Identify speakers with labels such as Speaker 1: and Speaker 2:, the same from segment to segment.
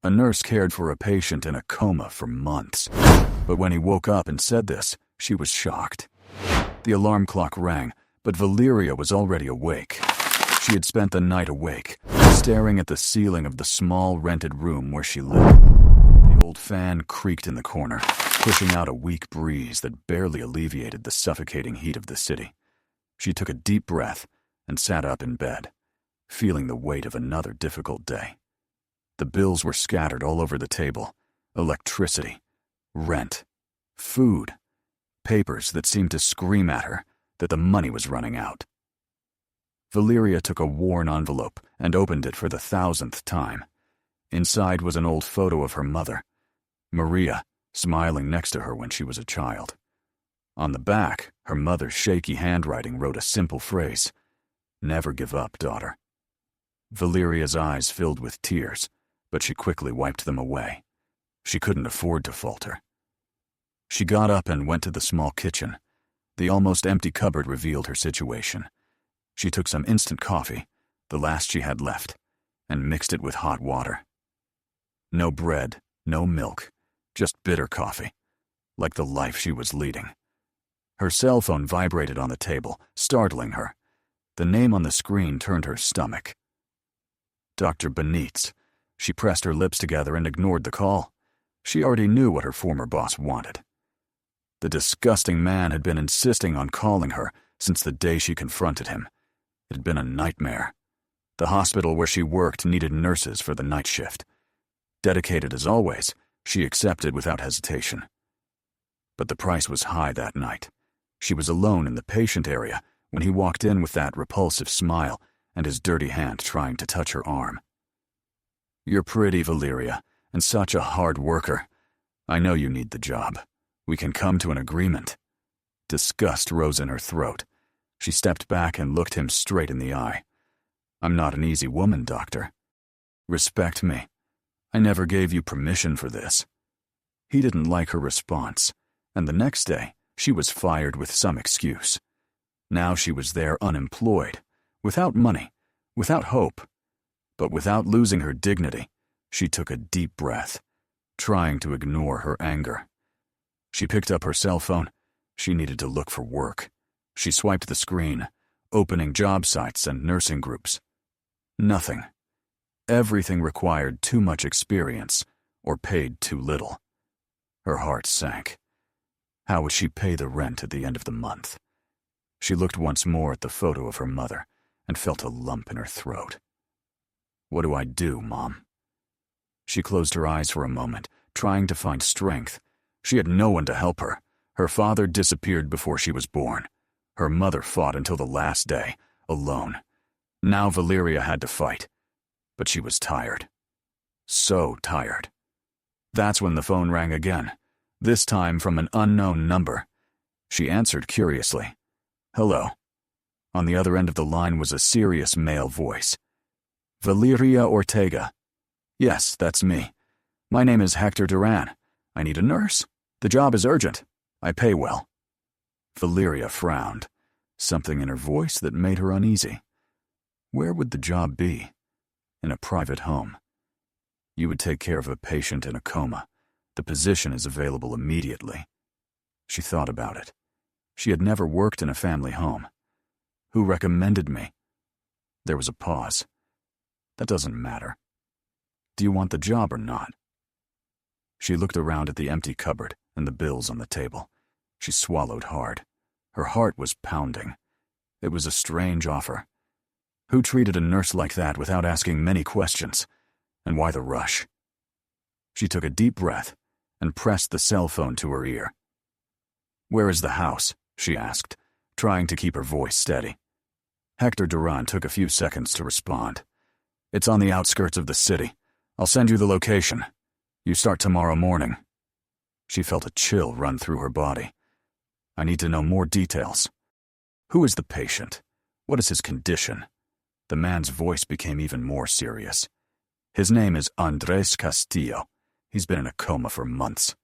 Speaker 1: A nurse cared for a patient in a coma for months. But when he woke up and said this, she was shocked. The alarm clock rang, but Valyria was already awake. She had spent the night awake, staring at the ceiling of the small rented room where she lived. The old fan creaked in the corner, pushing out a weak breeze that barely alleviated the suffocating heat of the city. She took a deep breath and sat up in bed, feeling the weight of another difficult day. The bills were scattered all over the table: electricity, rent, food, papers that seemed to scream at her that the money was running out. Valyria took a worn envelope and opened it for the 1,000th time. Inside was an old photo of her mother, Maria, smiling next to her when she was a child. On the back, her mother's shaky handwriting wrote a simple phrase: "Never give up, daughter." Valyria's eyes filled with tears, but she quickly wiped them away. She couldn't afford to falter. She got up and went to the small kitchen. The almost empty cupboard revealed her situation. She took some instant coffee, the last she had left, and mixed it with hot water. No bread, no milk, just bitter coffee, like the life she was leading. Her cell phone vibrated on the table, startling her. The name on the screen turned her stomach. Dr. Benitez. She pressed her lips together and ignored the call. She already knew what her former boss wanted. The disgusting man had been insisting on calling her since the day she confronted him. It had been a nightmare. The hospital where she worked needed nurses for the night shift. Dedicated as always, she accepted without hesitation. But the price was high that night. She was alone in the patient area when he walked in with that repulsive smile and his dirty hand trying to touch her arm. "You're pretty, Valyria, and such a hard worker. I know you need the job. We can come to an agreement." Disgust rose in her throat. She stepped back and looked him straight in the eye. "I'm not an easy woman, doctor. Respect me. I never gave you permission for this." He didn't like her response, and the next day, she was fired with some excuse. Now she was there unemployed, without money, without hope. But without losing her dignity, she took a deep breath, trying to ignore her anger. She picked up her cell phone. She needed to look for work. She swiped the screen, opening job sites and nursing groups. Nothing. Everything required too much experience or paid too little. Her heart sank. How would she pay the rent at the end of the month? She looked once more at the photo of her mother and felt a lump in her throat. "What do I do, Mom?" She closed her eyes for a moment, trying to find strength. She had no one to help her. Her father disappeared before she was born. Her mother fought until the last day, alone. Now Valyria had to fight. But she was tired. So tired. That's when the phone rang again, this time from an unknown number. She answered curiously. "Hello." On the other end of the line was a serious male voice. "Valyria Ortega." "Yes, that's me. My name is Hector Duran. I need a nurse. The job is urgent. I pay well." Valyria frowned, something in her voice that made her uneasy. Where would the job be? In a private home. You would take care of a patient in a coma. The position is available immediately. She thought about it. She had never worked in a family home. Who recommended me? There was a pause. That doesn't matter. Do you want the job or not? She looked around at the empty cupboard and the bills on the table. She swallowed hard. Her heart was pounding. It was a strange offer. Who treated a nurse like that without asking many questions? And why the rush? She took a deep breath and pressed the cell phone to her ear. "Where is the house?" she asked, trying to keep her voice steady. Hector Duran took a few seconds to respond. "It's on the outskirts of the city. I'll send you the location. You start tomorrow morning." She felt a chill run through her body. "I need to know more details. Who is the patient? What is his condition?" The man's voice became even more serious. "His name is Andreas Castillo. He's been in a coma for months.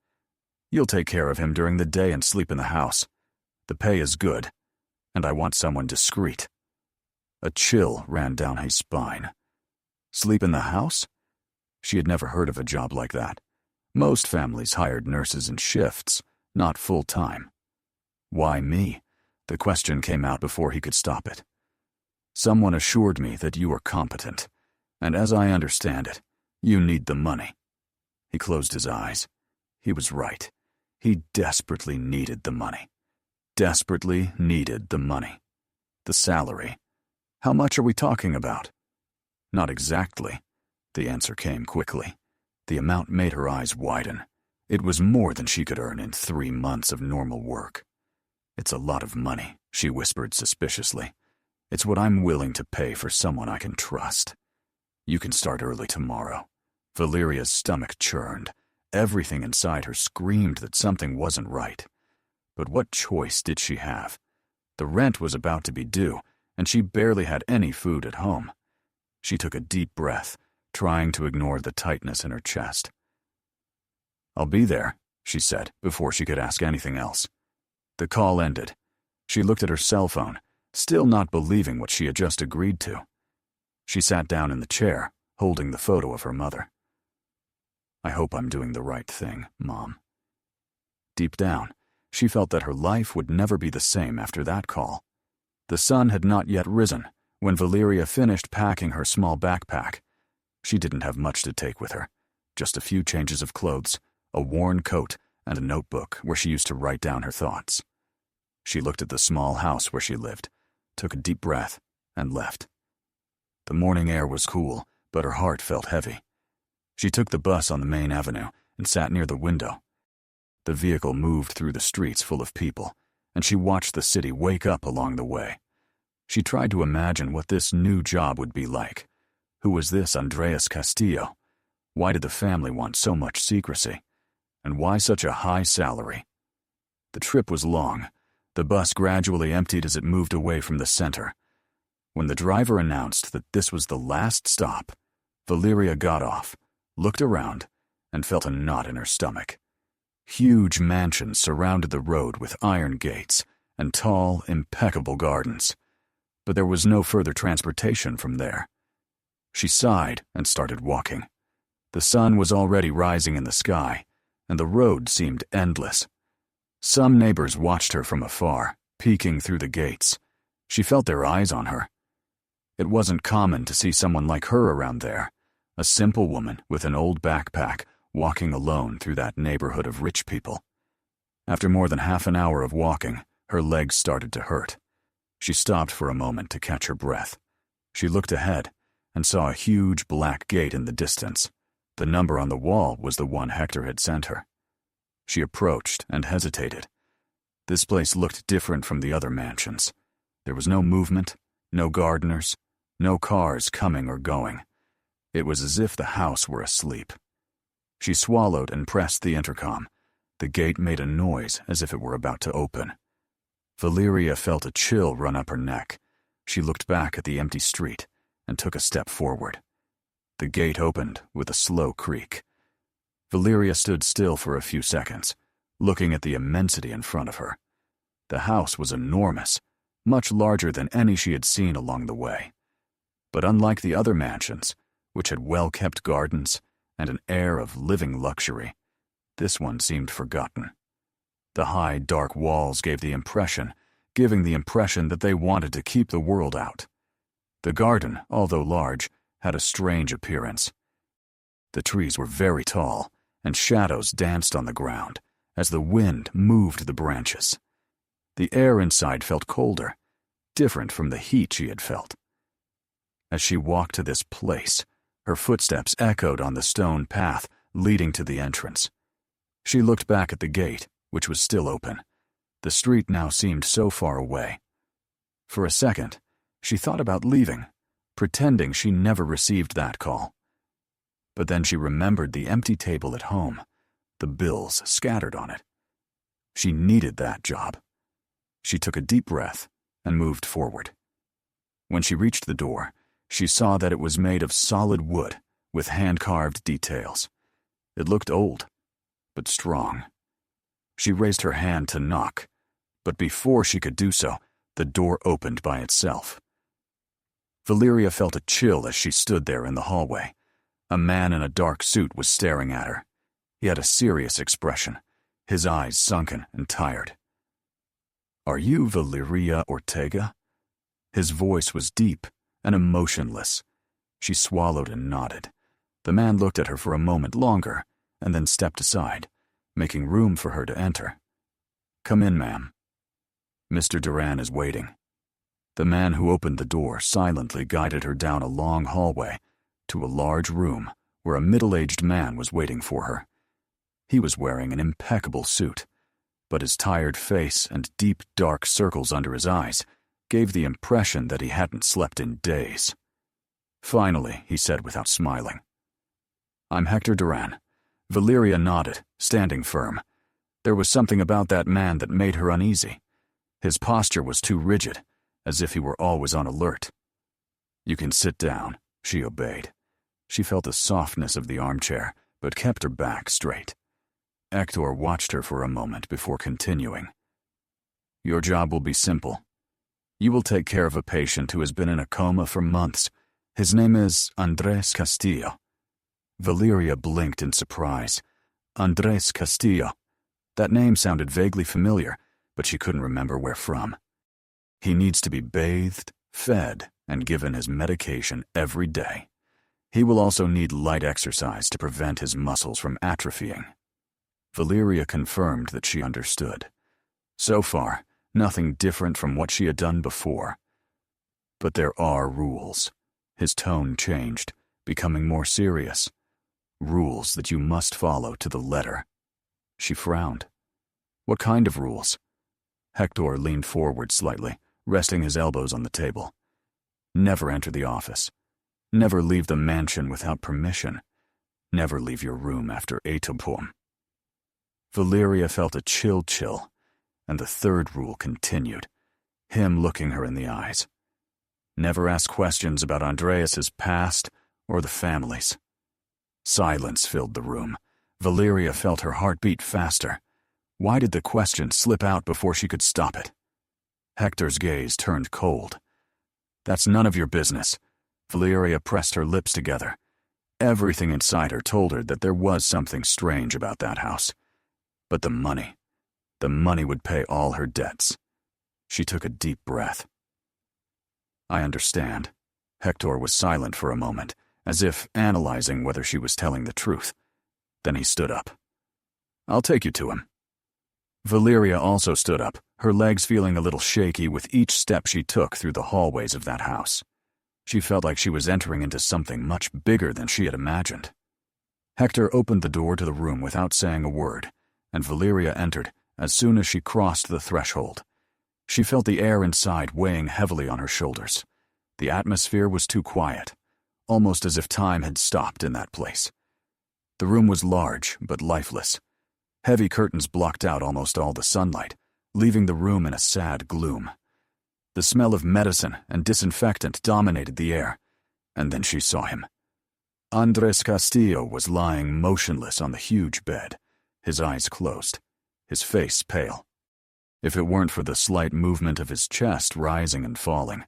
Speaker 1: You'll take care of him during the day and sleep in the house. The pay is good, and I want someone discreet." A chill ran down his spine. Sleep in the house? She had never heard of a job like that. Most families hired nurses in shifts, not full-time. Why me? The question came out before he could stop it. Someone assured me that you are competent, and as I understand it, you need the money. He closed his eyes. He was right. He desperately needed the money. Desperately needed the money. The salary. How much are we talking about? Not exactly. The answer came quickly. The amount made her eyes widen. It was more than she could earn in 3 months of normal work. It's a lot of money, she whispered suspiciously. It's what I'm willing to pay for someone I can trust. You can start early tomorrow. Valyria's stomach churned. Everything inside her screamed that something wasn't right. But what choice did she have? The rent was about to be due, and she barely had any food at home. She took a deep breath, trying to ignore the tightness in her chest. I'll be there, she said, before she could ask anything else. The call ended. She looked at her cell phone, still not believing what she had just agreed to. She sat down in the chair, holding the photo of her mother. I hope I'm doing the right thing, Mom. Deep down, she felt that her life would never be the same after that call. The sun had not yet risen when Valyria finished packing her small backpack. She didn't have much to take with her, just a few changes of clothes, a worn coat, and a notebook where she used to write down her thoughts. She looked at the small house where she lived, took a deep breath, and left. The morning air was cool, but her heart felt heavy. She took the bus on the main avenue and sat near the window. The vehicle moved through the streets full of people, and she watched the city wake up along the way. She tried to imagine what this new job would be like. Who was this Andreas Castillo? Why did the family want so much secrecy? And why such a high salary? The trip was long. The bus gradually emptied as it moved away from the center. When the driver announced that this was the last stop, Valyria got off, looked around, and felt a knot in her stomach. Huge mansions surrounded the road with iron gates and tall, impeccable gardens. But there was no further transportation from there. She sighed and started walking. The sun was already rising in the sky, and the road seemed endless. Some neighbors watched her from afar, peeking through the gates. She felt their eyes on her. It wasn't common to see someone like her around there, a simple woman with an old backpack walking alone through that neighborhood of rich people. After more than half an hour of walking, her legs started to hurt. She stopped for a moment to catch her breath. She looked ahead and saw a huge black gate in the distance. The number on the wall was the one Hector had sent her. She approached and hesitated. This place looked different from the other mansions. There was no movement, no gardeners, no cars coming or going. It was as if the house were asleep. She swallowed and pressed the intercom. The gate made a noise as if it were about to open. Valyria felt a chill run up her neck. She looked back at the empty street and took a step forward. The gate opened with a slow creak. Valyria stood still for a few seconds, looking at the immensity in front of her. The house was enormous, much larger than any she had seen along the way. But unlike the other mansions, which had well-kept gardens and an air of living luxury, this one seemed forgotten. The high, dark walls giving the impression that they wanted to keep the world out. The garden, although large, had a strange appearance. The trees were very tall, and shadows danced on the ground as the wind moved the branches. The air inside felt colder, different from the heat she had felt. As she walked to this place, her footsteps echoed on the stone path leading to the entrance. She looked back at the gate, which was still open. The street now seemed so far away. For a second, she thought about leaving, pretending she never received that call. But then she remembered the empty table at home, the bills scattered on it. She needed that job. She took a deep breath and moved forward. When she reached the door, she saw that it was made of solid wood with hand-carved details. It looked old, but strong. She raised her hand to knock, but before she could do so, the door opened by itself. Valyria felt a chill as she stood there in the hallway. A man in a dark suit was staring at her. He had a serious expression, his eyes sunken and tired. "Are you Valyria Ortega?" His voice was deep and emotionless. She swallowed and nodded. The man looked at her for a moment longer and then stepped aside, making room for her to enter. "Come in, ma'am. Mr. Duran is waiting." The man who opened the door silently guided her down a long hallway to a large room where a middle-aged man was waiting for her. He was wearing an impeccable suit, but his tired face and deep dark circles under his eyes gave the impression that he hadn't slept in days. Finally, he said without smiling, "I'm Hector Duran." Valyria nodded, standing firm. There was something about that man that made her uneasy. His posture was too rigid, as if he were always on alert. "You can sit down," she obeyed. She felt the softness of the armchair, but kept her back straight. Hector watched her for a moment before continuing. "Your job will be simple. You will take care of a patient who has been in a coma for months. His name is Andreas Castillo." Valyria blinked in surprise. Andreas Castillo. That name sounded vaguely familiar, but she couldn't remember where from. "He needs to be bathed, fed, and given his medication every day. He will also need light exercise to prevent his muscles from atrophying." Valyria confirmed that she understood. So far, nothing different from what she had done before. "But there are rules." His tone changed, becoming more serious. "Rules that you must follow to the letter." She frowned. "What kind of rules?" Hector leaned forward slightly, resting his elbows on the table. "Never enter the office. Never leave the mansion without permission. Never leave your room after 8 p.m. Valyria felt a chill, and the third rule continued, him looking her in the eyes. Never ask questions about Andreas's past or the family's. Silence filled the room. Valyria felt her heart beat faster. Why did the question slip out before she could stop it? Hector's gaze turned cold. "That's none of your business." Valyria pressed her lips together. Everything inside her told her that there was something strange about that house. But the money would pay all her debts. She took a deep breath. "I understand." Hector was silent for a moment, as if analyzing whether she was telling the truth. Then he stood up. "I'll take you to him." Valyria also stood up, her legs feeling a little shaky with each step she took through the hallways of that house. She felt like she was entering into something much bigger than she had imagined. Hector opened the door to the room without saying a word, and Valyria entered as soon as she crossed the threshold. She felt the air inside weighing heavily on her shoulders. The atmosphere was too quiet, almost as if time had stopped in that place. The room was large but lifeless. Heavy curtains blocked out almost all the sunlight, leaving the room in a sad gloom. The smell of medicine and disinfectant dominated the air, and then she saw him. Andreas Castillo was lying motionless on the huge bed, his eyes closed, his face pale. If it weren't for the slight movement of his chest rising and falling,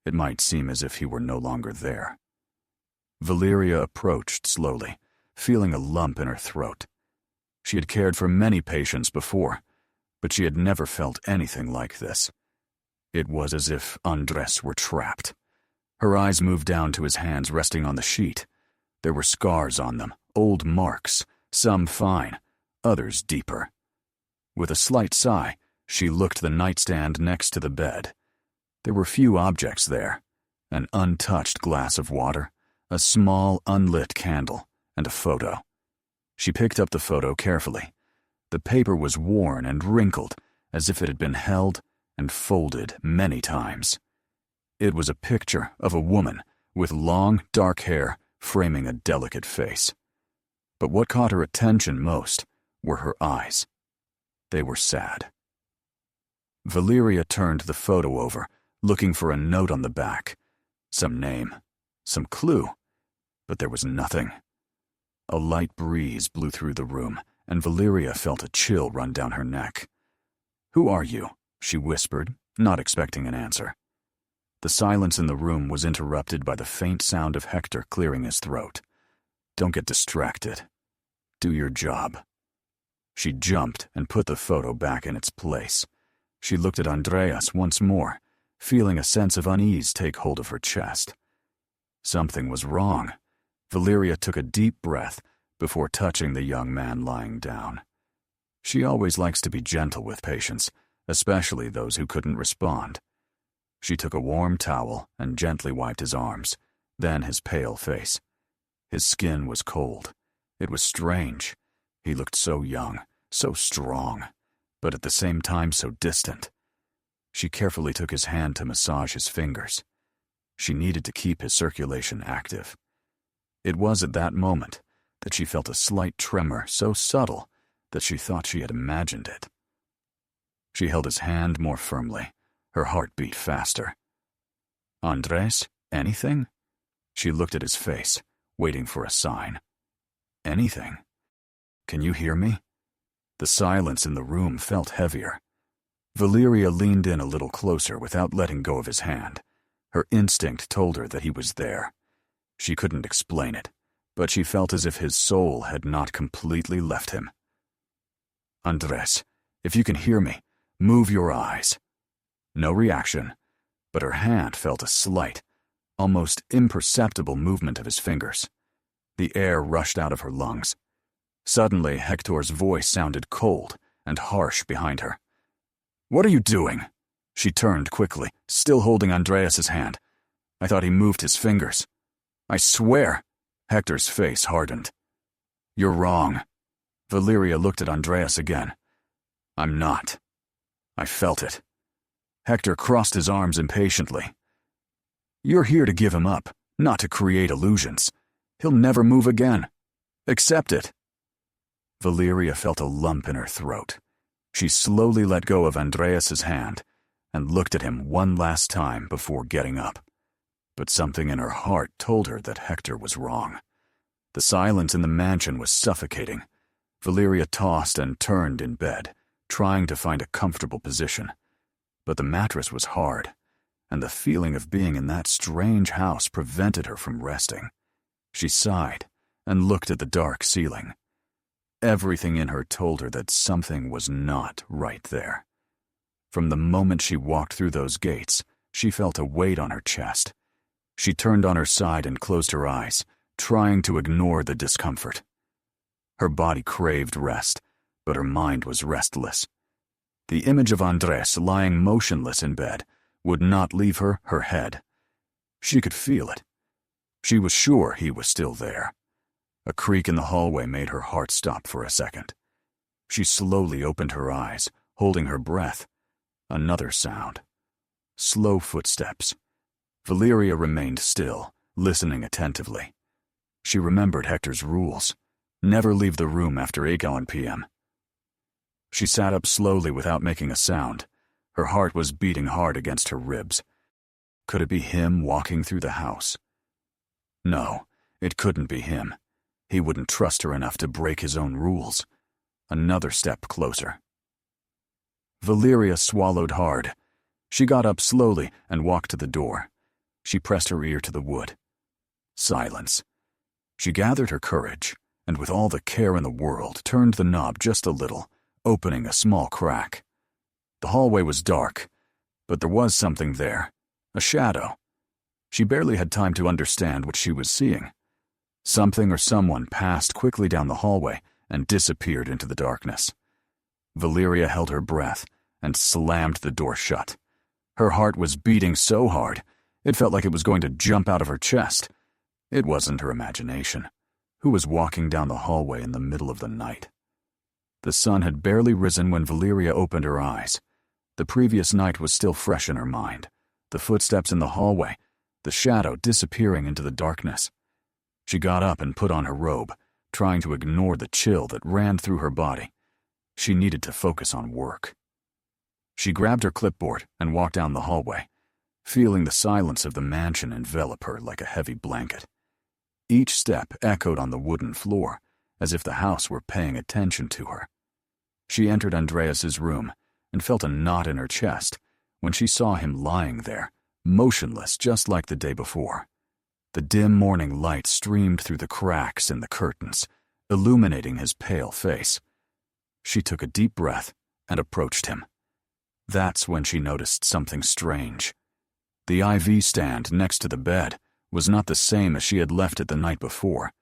Speaker 1: it might seem as if he were no longer there. Valyria approached slowly, feeling a lump in her throat. She had cared for many patients before, but she had never felt anything like this. It was as if Andres were trapped. Her eyes moved down to his hands resting on the sheet. There were scars on them, old marks, some fine, others deeper. With a slight sigh, she looked the nightstand next to the bed. There were few objects there: an untouched glass of water, a small unlit candle, and a photo. She picked up the photo carefully. The paper was worn and wrinkled, as if it had been held and folded many times. It was a picture of a woman with long, dark hair framing a delicate face. But what caught her attention most were her eyes. They were sad. Valyria turned the photo over, looking for a note on the back. Some name, some clue, but there was nothing. A light breeze blew through the room, and Valyria felt a chill run down her neck. "Who are you?" she whispered, not expecting an answer. The silence in the room was interrupted by the faint sound of Hector clearing his throat. Don't get distracted. Do your job." She jumped and put the photo back in its place. She looked at Andreas once more, feeling a sense of unease take hold of her chest. Something was wrong. Valyria took a deep breath before touching the young man lying down. She always likes to be gentle with patients, especially those who couldn't respond. She took a warm towel and gently wiped his arms, then his pale face. His skin was cold. It was strange. He looked so young, so strong, but at the same time so distant. She carefully took his hand to massage his fingers. She needed to keep his circulation active. It was at that moment that she felt a slight tremor so subtle that she thought she had imagined it. She held his hand more firmly. Her heart beat faster. "Andres, anything?" She looked at his face, waiting for a sign. "Anything? Can you hear me?" The silence in the room felt heavier. Valyria leaned in a little closer without letting go of his hand. Her instinct told her that he was there. She couldn't explain it, but she felt as if his soul had not completely left him. "Andres, if you can hear me, move your eyes." No reaction, but her hand felt a slight, almost imperceptible movement of his fingers. The air rushed out of her lungs. Suddenly, Hector's voice sounded cold and harsh behind her. "What are you doing?" She turned quickly, still holding Andreas's hand. "I thought he moved his fingers." "I swear." Hector's face hardened. "You're wrong." Valyria looked at Andreas again. "I'm not. I felt it." Hector crossed his arms impatiently. "You're here to give him up, not to create illusions. He'll never move again. Accept it." Valyria felt a lump in her throat. She slowly let go of Andreas's hand and looked at him one last time before getting up. But something in her heart told her that Hector was wrong. The silence in the mansion was suffocating. Valyria tossed and turned in bed, trying to find a comfortable position. But the mattress was hard, and the feeling of being in that strange house prevented her from resting. She sighed and looked at the dark ceiling. Everything in her told her that something was not right there. From the moment she walked through those gates, she felt a weight on her chest. She turned on her side and closed her eyes, trying to ignore the discomfort. Her body craved rest, but her mind was restless. The image of Andres lying motionless in bed would not leave her head. She could feel it. She was sure he was still there. A creak in the hallway made her heart stop for a second. She slowly opened her eyes, holding her breath. Another sound. Slow footsteps. Valyria remained still, listening attentively. She remembered Hector's rules. Never leave the room after 8 p.m. She sat up slowly without making a sound. Her heart was beating hard against her ribs. Could it be him walking through the house? No, it couldn't be him. He wouldn't trust her enough to break his own rules. Another step closer. Valyria swallowed hard. She got up slowly and walked to the door. She pressed her ear to the wood. Silence. She gathered her courage, and with all the care in the world, turned the knob just a little, opening a small crack. The hallway was dark, but there was something there. A shadow. She barely had time to understand what she was seeing. Something or someone passed quickly down the hallway and disappeared into the darkness. Valyria held her breath and slammed the door shut. Her heart was beating so hard, it felt like it was going to jump out of her chest. It wasn't her imagination. Who was walking down the hallway in the middle of the night? The sun had barely risen when Valyria opened her eyes. The previous night was still fresh in her mind. The footsteps in the hallway, the shadow disappearing into the darkness. She got up and put on her robe, trying to ignore the chill that ran through her body. She needed to focus on work. She grabbed her clipboard and walked down the hallway, feeling the silence of the mansion envelop her like a heavy blanket. Each step echoed on the wooden floor, as if the house were paying attention to her. She entered Andreas's room and felt a knot in her chest when she saw him lying there, motionless just like the day before. The dim morning light streamed through the cracks in the curtains, illuminating his pale face. She took a deep breath and approached him. That's when she noticed something strange. The IV stand next to the bed was not the same as she had left it the night before.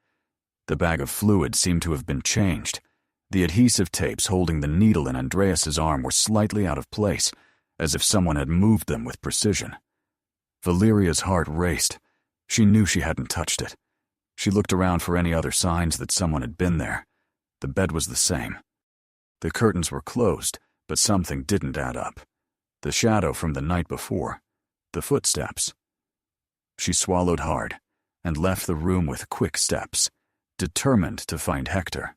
Speaker 1: The bag of fluid seemed to have been changed. The adhesive tapes holding the needle in Andreas's arm were slightly out of place, as if someone had moved them with precision. Valyria's heart raced. She knew she hadn't touched it. She looked around for any other signs that someone had been there. The bed was the same. The curtains were closed, but something didn't add up. The shadow from the night before. The footsteps. She swallowed hard and left the room with quick steps, determined to find Hector.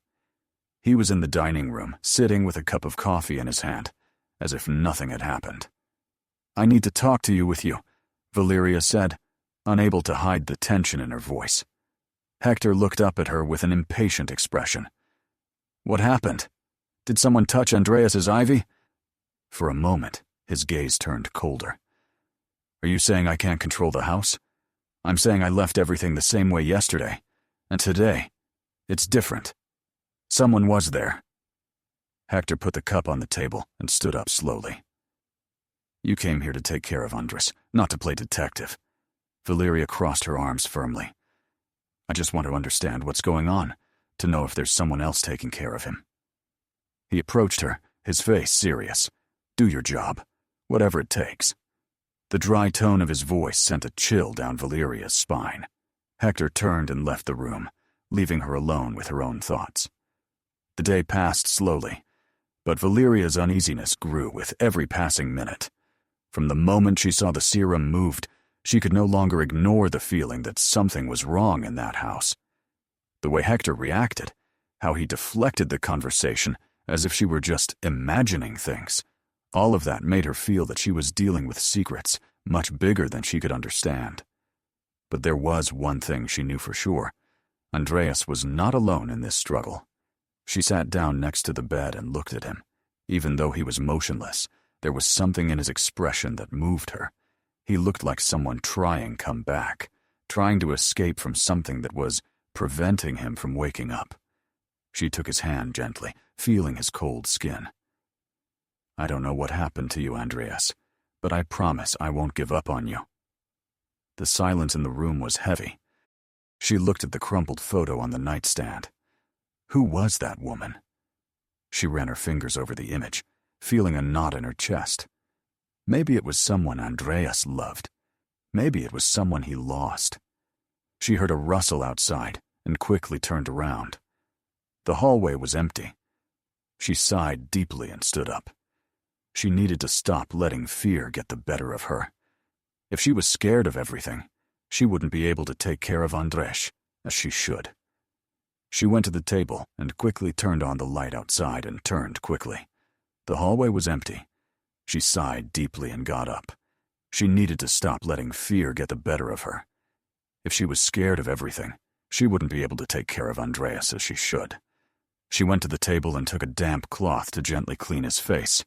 Speaker 1: He was in the dining room, sitting with a cup of coffee in his hand, as if nothing had happened. "I need to talk to you with you," Valyria said, unable to hide the tension in her voice. Hector looked up at her with an impatient expression. "What happened? Did someone touch Andreas's ivy?" For a moment, his gaze turned colder. "Are you saying I can't control the house? I'm saying I left everything the same way yesterday, and today, it's different. Someone was there." Hector put the cup on the table and stood up slowly. "You came here to take care of Andres, not to play detective." Valyria crossed her arms firmly. "I just want to understand what's going on, to know if there's someone else taking care of him." He approached her, his face serious. "Do your job, whatever it takes." The dry tone of his voice sent a chill down Valyria's spine. Hector turned and left the room, leaving her alone with her own thoughts. The day passed slowly, but Valyria's uneasiness grew with every passing minute. From the moment she saw the serum moved, she could no longer ignore the feeling that something was wrong in that house. The way Hector reacted, how he deflected the conversation as if she were just imagining things, all of that made her feel that she was dealing with secrets much bigger than she could understand. But there was one thing she knew for sure. Andreas was not alone in this struggle. She sat down next to the bed and looked at him. Even though he was motionless, there was something in his expression that moved her. He looked like someone trying to come back, trying to escape from something that was preventing him from waking up. She took his hand gently, feeling his cold skin. "I don't know what happened to you, Andreas, but I promise I won't give up on you." The silence in the room was heavy. She looked at the crumpled photo on the nightstand. Who was that woman? She ran her fingers over the image, feeling a knot in her chest. Maybe it was someone Andreas loved. Maybe it was someone he lost. She heard a rustle outside and quickly turned around. The hallway was empty. She sighed deeply and stood up. She needed to stop letting fear get the better of her. If she was scared of everything, she wouldn't be able to take care of Andres as she should. She went to the table and quickly turned on the light outside and turned quickly. The hallway was empty. She sighed deeply and got up. She needed to stop letting fear get the better of her. If she was scared of everything, she wouldn't be able to take care of Andreas as she should. She went to the table and took a damp cloth to gently clean his face.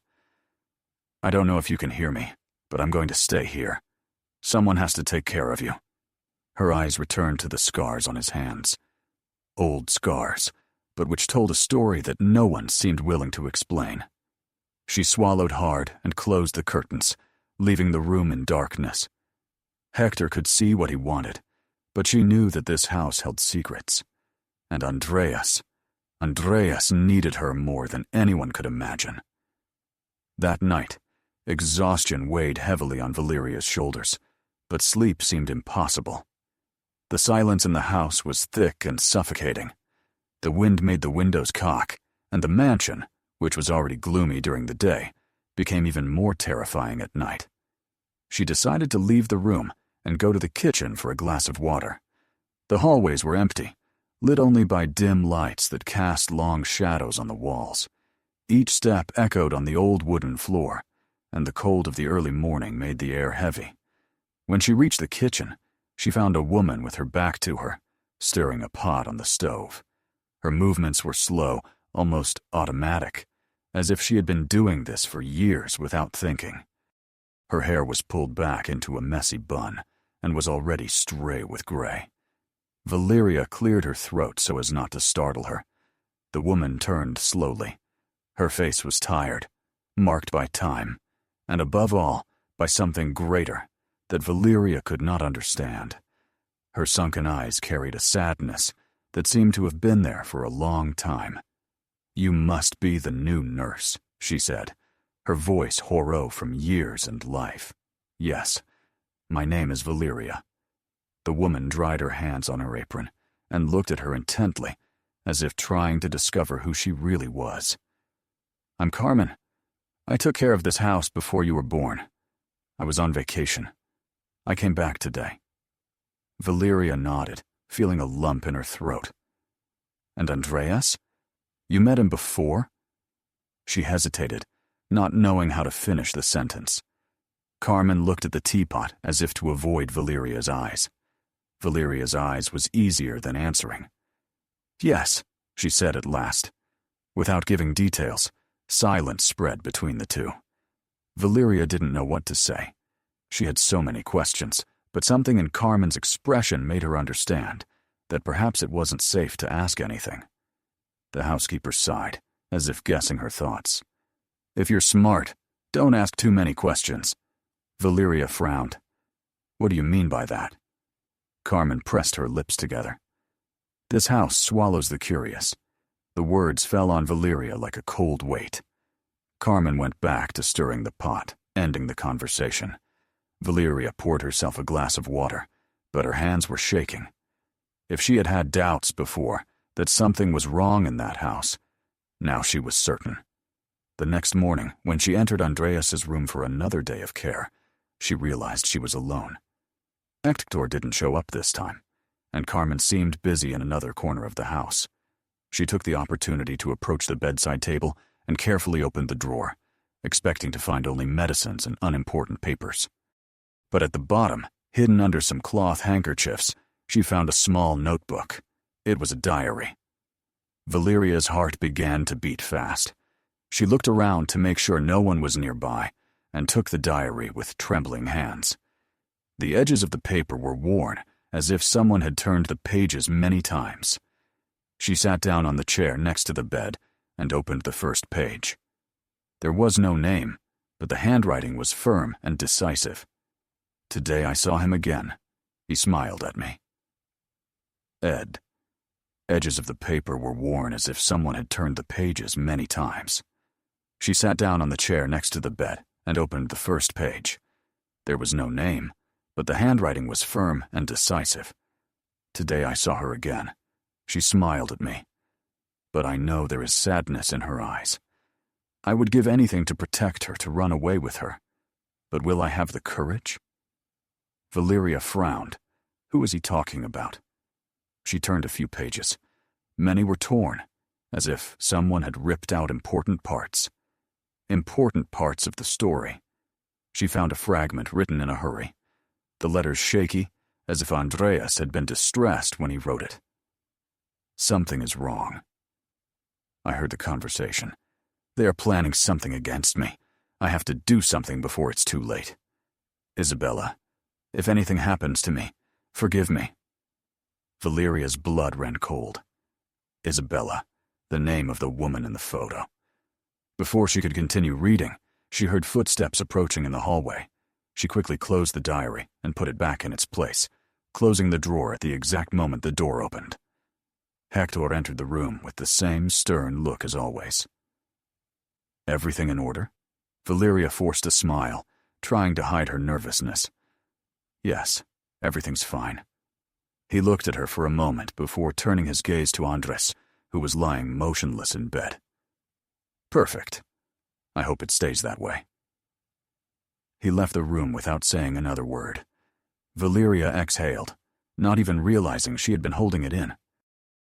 Speaker 1: "I don't know if you can hear me, but I'm going to stay here. Someone has to take care of you." Her eyes returned to the scars on his hands. Old scars, but which told a story that no one seemed willing to explain. She swallowed hard and closed the curtains, leaving the room in darkness. Hector could see what he wanted, but she knew that this house held secrets. And Andreas needed her more than anyone could imagine. That night, exhaustion weighed heavily on Valyria's shoulders, but sleep seemed impossible. The silence in the house was thick and suffocating. The wind made the windows cock, and the mansion, which was already gloomy during the day, became even more terrifying at night. She decided to leave the room and go to the kitchen for a glass of water. The hallways were empty, lit only by dim lights that cast long shadows on the walls. Each step echoed on the old wooden floor, and the cold of the early morning made the air heavy. When she reached the kitchen, she found a woman with her back to her, stirring a pot on the stove. Her movements were slow, almost automatic, as if she had been doing this for years without thinking. Her hair was pulled back into a messy bun, and was already stray with gray. Valyria cleared her throat so as not to startle her. The woman turned slowly. Her face was tired, marked by time, and above all, by something greater that Valyria could not understand. Her sunken eyes carried a sadness that seemed to have been there for a long time. "You must be the new nurse," she said, her voice hoarse from years and life. "Yes, my name is Valyria." The woman dried her hands on her apron and looked at her intently, as if trying to discover who she really was. "I'm Carmen. I took care of this house before you were born. I was on vacation. I came back today." Valyria nodded, feeling a lump in her throat. "And Andreas? You met him before?" She hesitated, not knowing how to finish the sentence. Carmen looked at the teapot as if to avoid Valyria's eyes. Valyria's eyes was easier than answering. "Yes," she said at last. Without giving details, silence spread between the two. Valyria didn't know what to say. She had so many questions, but something in Carmen's expression made her understand that perhaps it wasn't safe to ask anything. The housekeeper sighed, as if guessing her thoughts. "If you're smart, don't ask too many questions." Valyria frowned. "What do you mean by that?" Carmen pressed her lips together. "This house swallows the curious." The words fell on Valyria like a cold weight. Carmen went back to stirring the pot, ending the conversation. Valyria poured herself a glass of water, but her hands were shaking. If she had had doubts before that something was wrong in that house, now she was certain. The next morning, when she entered Andreas's room for another day of care, she realized she was alone. Hector didn't show up this time, and Carmen seemed busy in another corner of the house. She took the opportunity to approach the bedside table and carefully opened the drawer, expecting to find only medicines and unimportant papers. But at the bottom, hidden under some cloth handkerchiefs, she found a small notebook. It was a diary. Valyria's heart began to beat fast. She looked around to make sure no one was nearby and took the diary with trembling hands. The edges of the paper were worn, as if someone had turned the pages many times. She sat down on the chair next to the bed and opened the first page. There was no name, but the handwriting was firm and decisive. "Today I saw him again. He smiled at me. Ed." Edges of the paper were worn as if someone had turned the pages many times. She sat down on the chair next to the bed and opened the first page. There was no name, but the handwriting was firm and decisive. "Today I saw her again. She smiled at me. But I know there is sadness in her eyes. I would give anything to protect her, to run away with her. But will I have the courage?" Valyria frowned. Who was he talking about? She turned a few pages. Many were torn, as if someone had ripped out important parts. Important parts of the story. She found a fragment written in a hurry. The letters shaky, as if Andreas had been distressed when he wrote it. "Something is wrong. I heard the conversation. They are planning something against me. I have to do something before it's too late. Isabella, if anything happens to me, forgive me." Valyria's blood ran cold. Isabella, the name of the woman in the photo. Before she could continue reading, she heard footsteps approaching in the hallway. She quickly closed the diary and put it back in its place, closing the drawer at the exact moment the door opened. Hector entered the room with the same stern look as always. "Everything in order?" Valyria forced a smile, trying to hide her nervousness. "Yes, everything's fine." He looked at her for a moment before turning his gaze to Andres, who was lying motionless in bed. "Perfect. I hope it stays that way." He left the room without saying another word. Valyria exhaled, not even realizing she had been holding it in.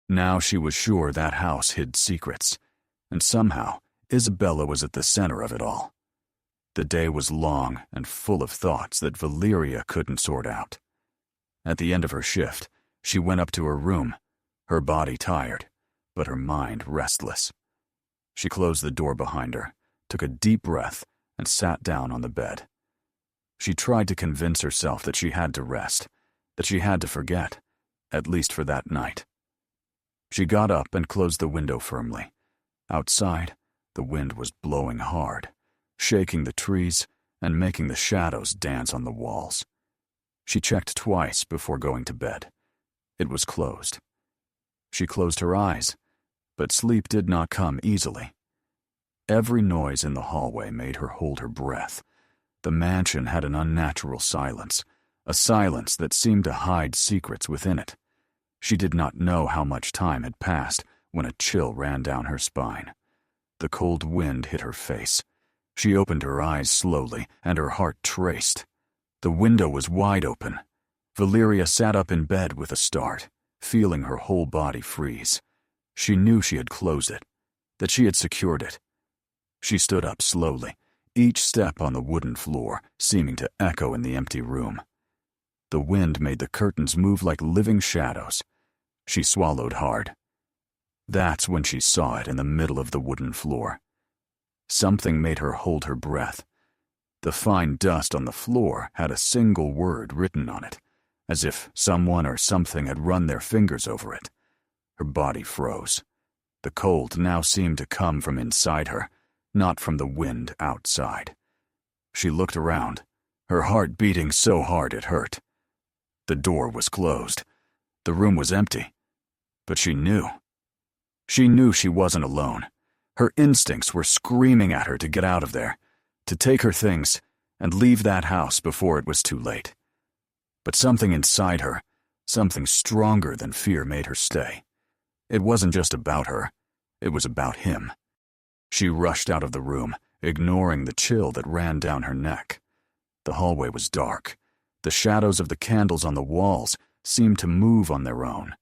Speaker 1: Now she was sure that house hid secrets, and somehow Isabella was at the center of it all. The day was long and full of thoughts that Valyria couldn't sort out. At the end of her shift, she went up to her room, her body tired, but her mind restless. She closed the door behind her, took a deep breath, and sat down on the bed. She tried to convince herself that she had to rest, that she had to forget, at least for that night. She got up and closed the window firmly. Outside, the wind was blowing hard, shaking the trees and making the shadows dance on the walls. She checked twice before going to bed. It was closed. She closed her eyes, but sleep did not come easily. Every noise in the hallway made her hold her breath. The mansion had an unnatural silence, a silence that seemed to hide secrets within it. She did not know how much time had passed when a chill ran down her spine. The cold wind hit her face. She opened her eyes slowly, and her heart raced. The window was wide open. Valyria sat up in bed with a start, feeling her whole body freeze. She knew she had closed it, that she had secured it. She stood up slowly, each step on the wooden floor seeming to echo in the empty room. The wind made the curtains move like living shadows. She swallowed hard. That's when she saw it in the middle of the wooden floor. Something made her hold her breath. The fine dust on the floor had a single word written on it, as if someone or something had run their fingers over it. Her body froze. The cold now seemed to come from inside her, not from the wind outside. She looked around, her heart beating so hard it hurt. The door was closed. The room was empty. But she knew. She knew she wasn't alone. Her instincts were screaming at her to get out of there, to take her things and leave that house before it was too late. But something inside her, something stronger than fear, made her stay. It wasn't just about her. It was about him. She rushed out of the room, ignoring the chill that ran down her neck. The hallway was dark. The shadows of the candles on the walls seemed to move on their own.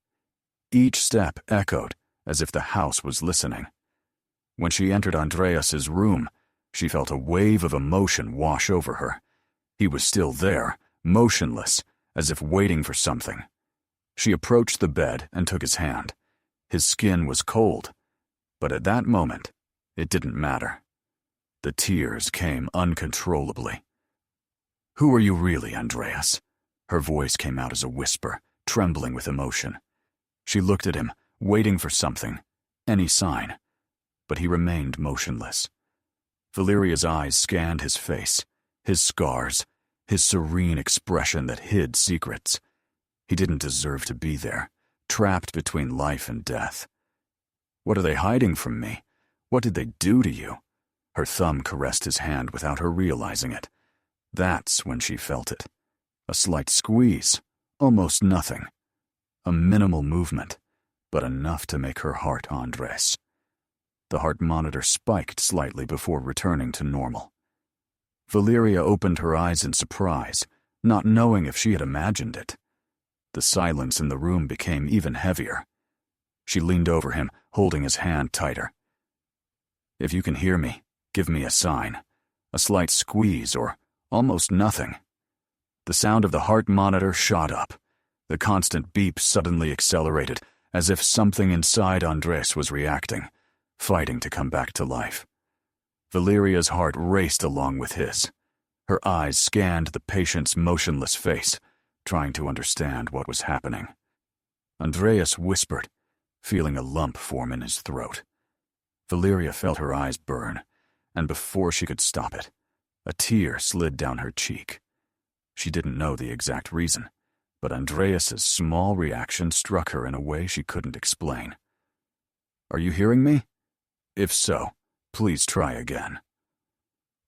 Speaker 1: Each step echoed as if the house was listening. When she entered Andreas's room, she felt a wave of emotion wash over her. He was still there, motionless, as if waiting for something. She approached the bed and took his hand. His skin was cold, but at that moment, it didn't matter. The tears came uncontrollably. "Who are you really, Andreas?" Her voice came out as a whisper, trembling with emotion. She looked at him, waiting for something, any sign, but he remained motionless. Valyria's eyes scanned his face, his scars, his serene expression that hid secrets. He didn't deserve to be there, trapped between life and death. "What are they hiding from me? What did they do to you?" Her thumb caressed his hand without her realizing it. That's when she felt it. A slight squeeze, almost nothing. A minimal movement, but enough to make her heart undress. The heart monitor spiked slightly before returning to normal. Valyria opened her eyes in surprise, not knowing if she had imagined it. The silence in the room became even heavier. She leaned over him, holding his hand tighter. "If you can hear me, give me a sign. A slight squeeze or almost nothing." The sound of the heart monitor shot up. The constant beep suddenly accelerated, as if something inside Andres was reacting, fighting to come back to life. Valyria's heart raced along with his. Her eyes scanned the patient's motionless face, trying to understand what was happening. Andreas whispered, feeling a lump form in his throat. Valyria felt her eyes burn, and before she could stop it, a tear slid down her cheek. She didn't know the exact reason, but Andreas's small reaction struck her in a way she couldn't explain. "Are you hearing me? If so, please try again."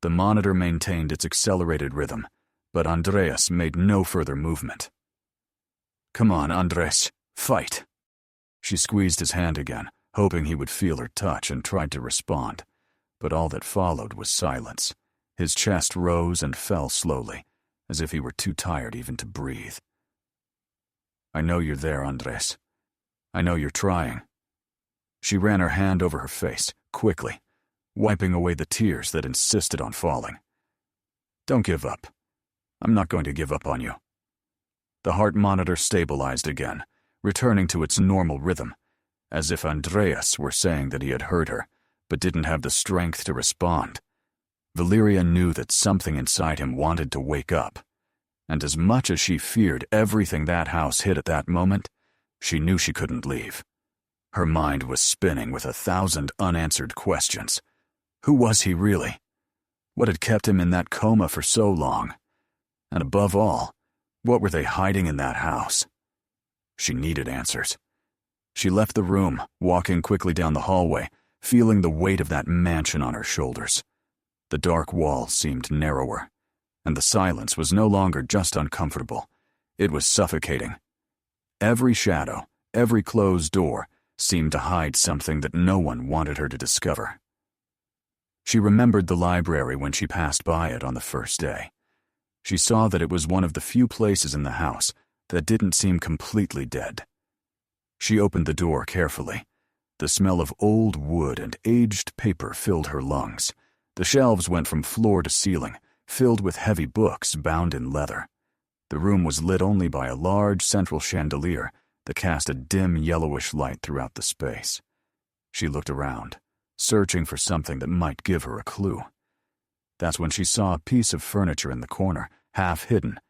Speaker 1: The monitor maintained its accelerated rhythm, but Andreas made no further movement. "Come on, Andres, fight." She squeezed his hand again, hoping he would feel her touch, and tried to respond, but all that followed was silence. His chest rose and fell slowly, as if he were too tired even to breathe. "I know you're there, Andres. I know you're trying." She ran her hand over her face, quickly, wiping away the tears that insisted on falling. "Don't give up. I'm not going to give up on you." The heart monitor stabilized again, returning to its normal rhythm, as if Andreas were saying that he had heard her, but didn't have the strength to respond. Valyria knew that something inside him wanted to wake up, and as much as she feared everything that house hid at that moment, she knew she couldn't leave. Her mind was spinning with 1,000 unanswered questions. Who was he really? What had kept him in that coma for so long? And above all, what were they hiding in that house? She needed answers. She left the room, walking quickly down the hallway, feeling the weight of that mansion on her shoulders. The dark walls seemed narrower, and the silence was no longer just uncomfortable. It was suffocating. Every shadow, every closed door, seemed to hide something that no one wanted her to discover. She remembered the library when she passed by it on the first day. She saw that it was one of the few places in the house that didn't seem completely dead. She opened the door carefully. The smell of old wood and aged paper filled her lungs. The shelves went from floor to ceiling, filled with heavy books bound in leather. The room was lit only by a large central chandelier that cast a dim yellowish light throughout the space. She looked around, searching for something that might give her a clue. That's when she saw a piece of furniture in the corner, half hidden,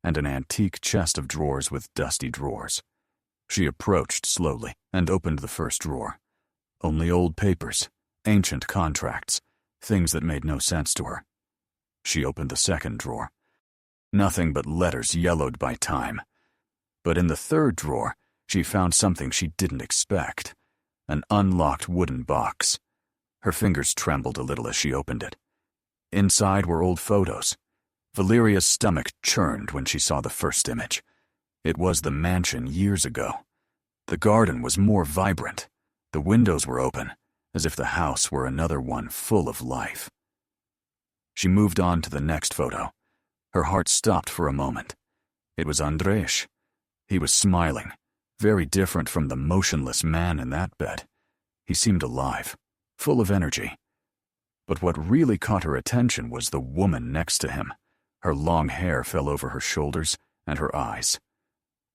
Speaker 1: and an antique chest of drawers with dusty drawers. She approached slowly and opened the first drawer. Only old papers, ancient contracts, things that made no sense to her. She opened the second drawer. Nothing but letters yellowed by time. But in the third drawer, she found something she didn't expect. An unlocked wooden box. Her fingers trembled a little as she opened it. Inside were old photos. Valyria's stomach churned when she saw the first image. It was the mansion years ago. The garden was more vibrant. The windows were open, as if the house were another one full of life. She moved on to the next photo. Her heart stopped for a moment. It was Andreas. He was smiling, very different from the motionless man in that bed. He seemed alive, full of energy. But what really caught her attention was the woman next to him. Her long hair fell over her shoulders and her eyes.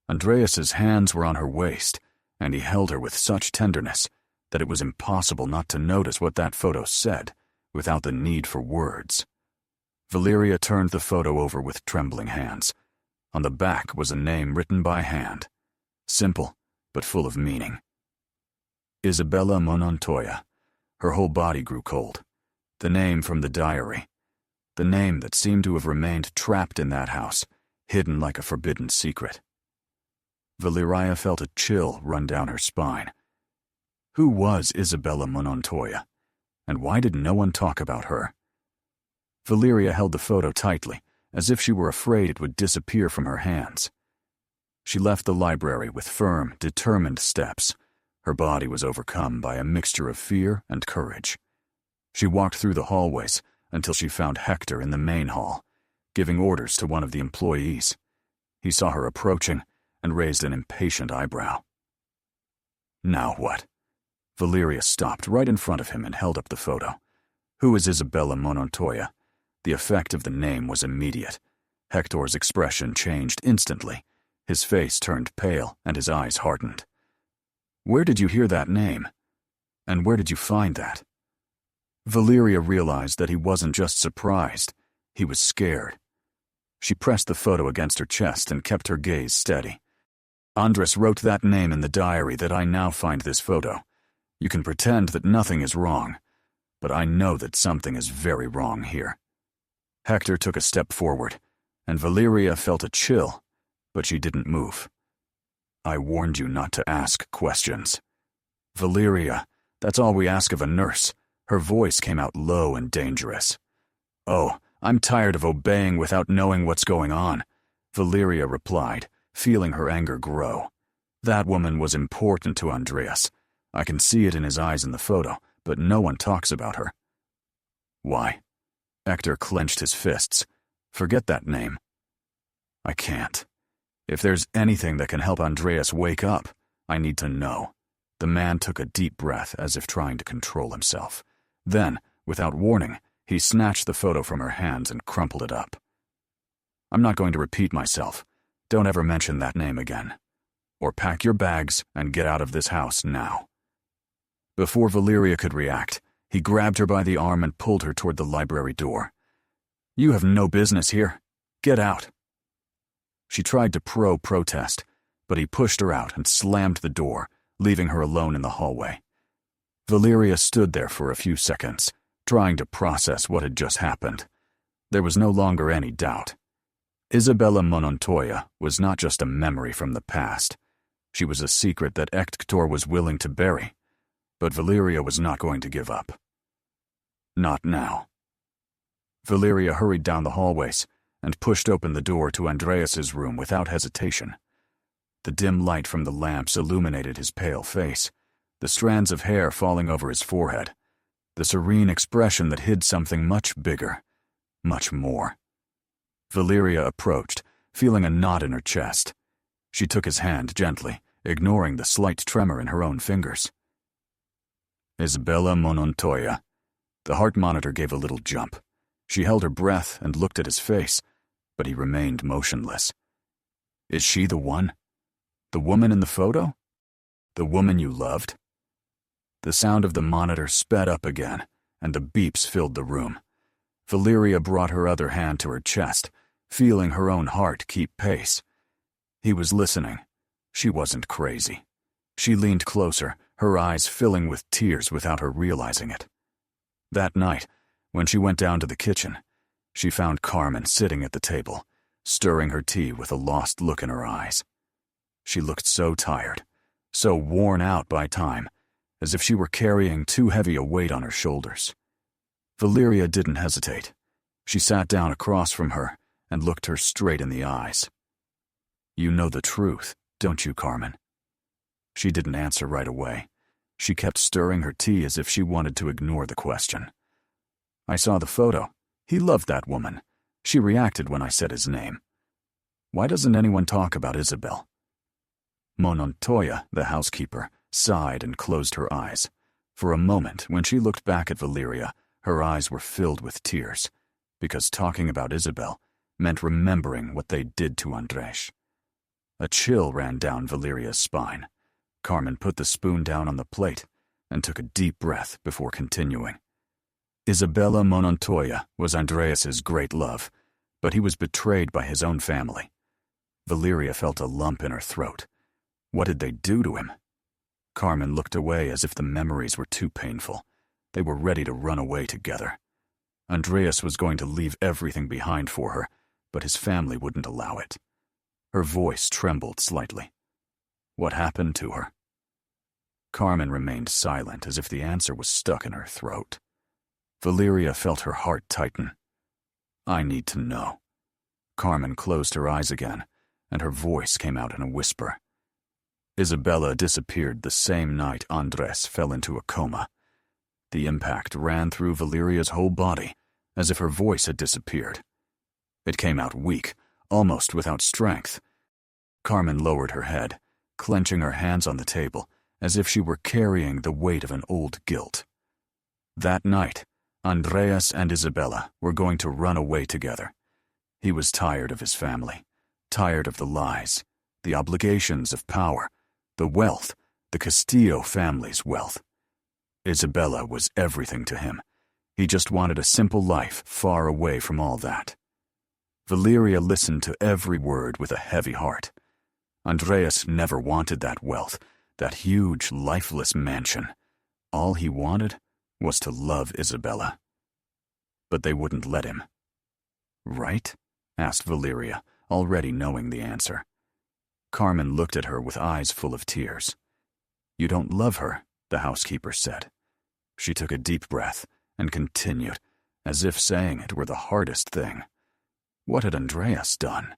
Speaker 1: Andreas's hands were on her waist, and he held her with such tenderness that it was impossible not to notice what that photo said without the need for words. Valyria turned the photo over with trembling hands. On the back was a name written by hand, simple but full of meaning. Isabella Montoya. Her whole body grew cold. The name from the diary. The name that seemed to have remained trapped in that house, hidden like a forbidden secret. Valyria felt a chill run down her spine. Who was Isabella Montoya, and why did no one talk about her? Valyria held the photo tightly, as if she were afraid it would disappear from her hands. She left the library with firm, determined steps. Her body was overcome by a mixture of fear and courage. She walked through the hallways until she found Hector in the main hall, giving orders to one of the employees. He saw her approaching and raised an impatient eyebrow. Now what? Valyria stopped right in front of him and held up the photo. Who is Isabella Montoya? The effect of the name was immediate. Hector's expression changed instantly. His face turned pale and his eyes hardened. Where did you hear that name? And where did you find that? Valyria realized that he wasn't just surprised, he was scared. She pressed the photo against her chest and kept her gaze steady. Andres wrote that name in the diary that I now find this photo. You can pretend that nothing is wrong, but I know that something is very wrong here. Hector took a step forward, and Valyria felt a chill, but she didn't move. I warned you not to ask questions. Valyria, that's all we ask of a nurse. Her voice came out low and dangerous. Oh, I'm tired of obeying without knowing what's going on, Valyria replied, feeling her anger grow. That woman was important to Andreas. I can see it in his eyes in the photo, but no one talks about her. Why? Hector clenched his fists. Forget that name. I can't. If there's anything that can help Andreas wake up, I need to know. The man took a deep breath as if trying to control himself. Then, without warning, he snatched the photo from her hands and crumpled it up. I'm not going to repeat myself. Don't ever mention that name again. Or pack your bags and get out of this house now. Before Valyria could react, He grabbed her by the arm and pulled her toward the library door. "You have no business here. Get out." She tried to protest, but he pushed her out and slammed the door, leaving her alone in the hallway. Valyria stood there for a few seconds, trying to process what had just happened. There was no longer any doubt. Isabella Montoya was not just a memory from the past. She was a secret that Hector was willing to bury, but Valyria was not going to give up. Not now. Valyria hurried down the hallways and pushed open the door to Andreas's room without hesitation. The dim light from the lamps illuminated his pale face, the strands of hair falling over his forehead, the serene expression that hid something much bigger, much more. Valyria approached, feeling a knot in her chest. She took his hand gently, ignoring the slight tremor in her own fingers. Isabella Montoya. The heart monitor gave a little jump. She held her breath and looked at his face, but he remained motionless. Is she the one? The woman in the photo? The woman you loved? The sound of the monitor sped up again, and the beeps filled the room. Valyria brought her other hand to her chest, feeling her own heart keep pace. He was listening. She wasn't crazy. She leaned closer, her eyes filling with tears without her realizing it. That night, when she went down to the kitchen, she found Carmen sitting at the table, stirring her tea with a lost look in her eyes. She looked so tired, so worn out by time, as if she were carrying too heavy a weight on her shoulders. Valyria didn't hesitate. She sat down across from her and looked her straight in the eyes. "You know the truth, don't you, Carmen?" She didn't answer right away. She kept stirring her tea as if she wanted to ignore the question. "I saw the photo. He loved that woman. She reacted when I said his name. Why doesn't anyone talk about Isabel?" Montoya, the housekeeper, sighed and closed her eyes. For a moment, when she looked back at Valyria, her eyes were filled with tears, because talking about Isabel meant remembering what they did to Andres. A chill ran down Valyria's spine. Carmen put the spoon down on the plate and took a deep breath before continuing. Isabella Montoya was Andreas's great love, but he was betrayed by his own family. Valyria felt a lump in her throat. What did they do to him? Carmen looked away as if the memories were too painful. They were ready to run away together. Andreas was going to leave everything behind for her, but his family wouldn't allow it. Her voice trembled slightly. What happened to her? Carmen remained silent as if the answer was stuck in her throat. Valyria felt her heart tighten. I need to know. Carmen closed her eyes again, and her voice came out in a whisper. Isabella disappeared the same night Andres fell into a coma. The impact ran through Valyria's whole body, as if her voice had disappeared. It came out weak, almost without strength. Carmen lowered her head, clenching her hands on the table, as if she were carrying the weight of an old guilt. That night, Andreas and Isabella were going to run away together. He was tired of his family, tired of the lies, the obligations of power, the wealth, the Castillo family's wealth. Isabella was everything to him. He just wanted a simple life far away from all that. Valyria listened to every word with a heavy heart. Andreas never wanted that wealth, that huge, lifeless mansion. All he wanted was to love Isabella. But they wouldn't let him. Right? Asked Valyria, already knowing the answer. Carmen looked at her with eyes full of tears. You don't love her, the housekeeper said. She took a deep breath and continued, as if saying it were the hardest thing. What had Andreas done?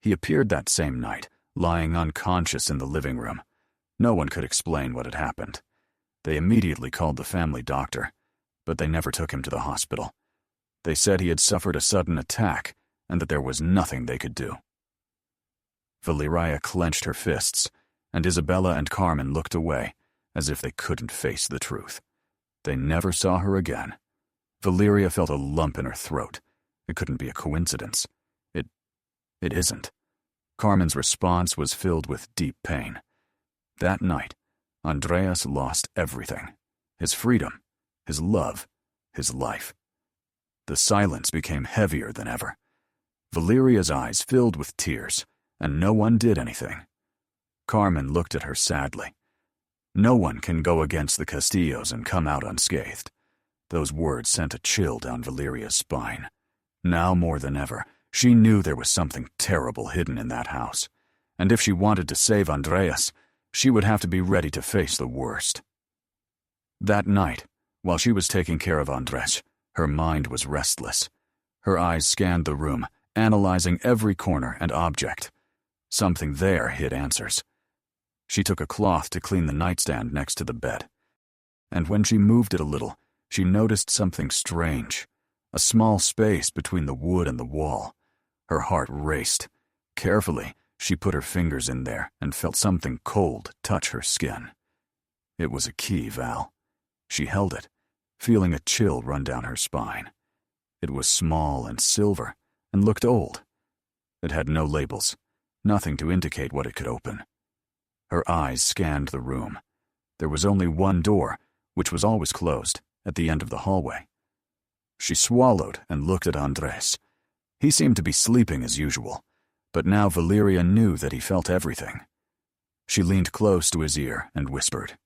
Speaker 1: He appeared that same night, lying unconscious in the living room. No one could explain what had happened. They immediately called the family doctor, but they never took him to the hospital. They said he had suffered a sudden attack and that there was nothing they could do. Valyria clenched her fists, and Isabella and Carmen looked away, as if they couldn't face the truth. They never saw her again. Valyria felt a lump in her throat. It couldn't be a coincidence. It isn't. Carmen's response was filled with deep pain. That night, Andreas lost everything. His freedom, his love, his life. The silence became heavier than ever. Valyria's eyes filled with tears, and no one did anything. Carmen looked at her sadly. No one can go against the Castillos and come out unscathed. Those words sent a chill down Valyria's spine. Now more than ever, she knew there was something terrible hidden in that house, and if she wanted to save Andreas, she would have to be ready to face the worst. That night, while she was taking care of Andres, her mind was restless. Her eyes scanned the room, analyzing every corner and object. Something there hid answers. She took a cloth to clean the nightstand next to the bed, and when she moved it a little, she noticed something strange, a small space between the wood and the wall. Her heart raced. Carefully, she put her fingers in there and felt something cold touch her skin. It was a key, Val. She held it, feeling a chill run down her spine. It was small and silver, and looked old. It had no labels, nothing to indicate what it could open. Her eyes scanned the room. There was only one door, which was always closed, at the end of the hallway. She swallowed and looked at Andres. He seemed to be sleeping as usual, but now Valyria knew that he felt everything. She leaned close to his ear and whispered,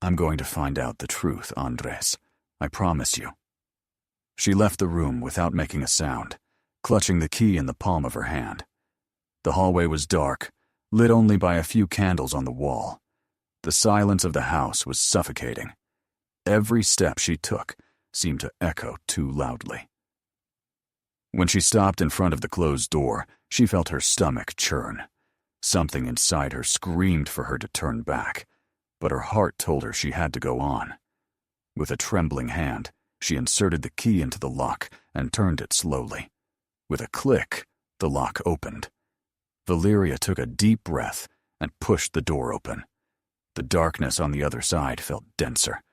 Speaker 1: "I'm going to find out the truth, Andres. I promise you." She left the room without making a sound, clutching the key in the palm of her hand. The hallway was dark, lit only by a few candles on the wall. The silence of the house was suffocating. Every step she took seemed to echo too loudly. When she stopped in front of the closed door, she felt her stomach churn. Something inside her screamed for her to turn back, but her heart told her she had to go on. With a trembling hand, she inserted the key into the lock and turned it slowly. With a click, the lock opened. Valyria took a deep breath and pushed the door open. The darkness on the other side felt denser,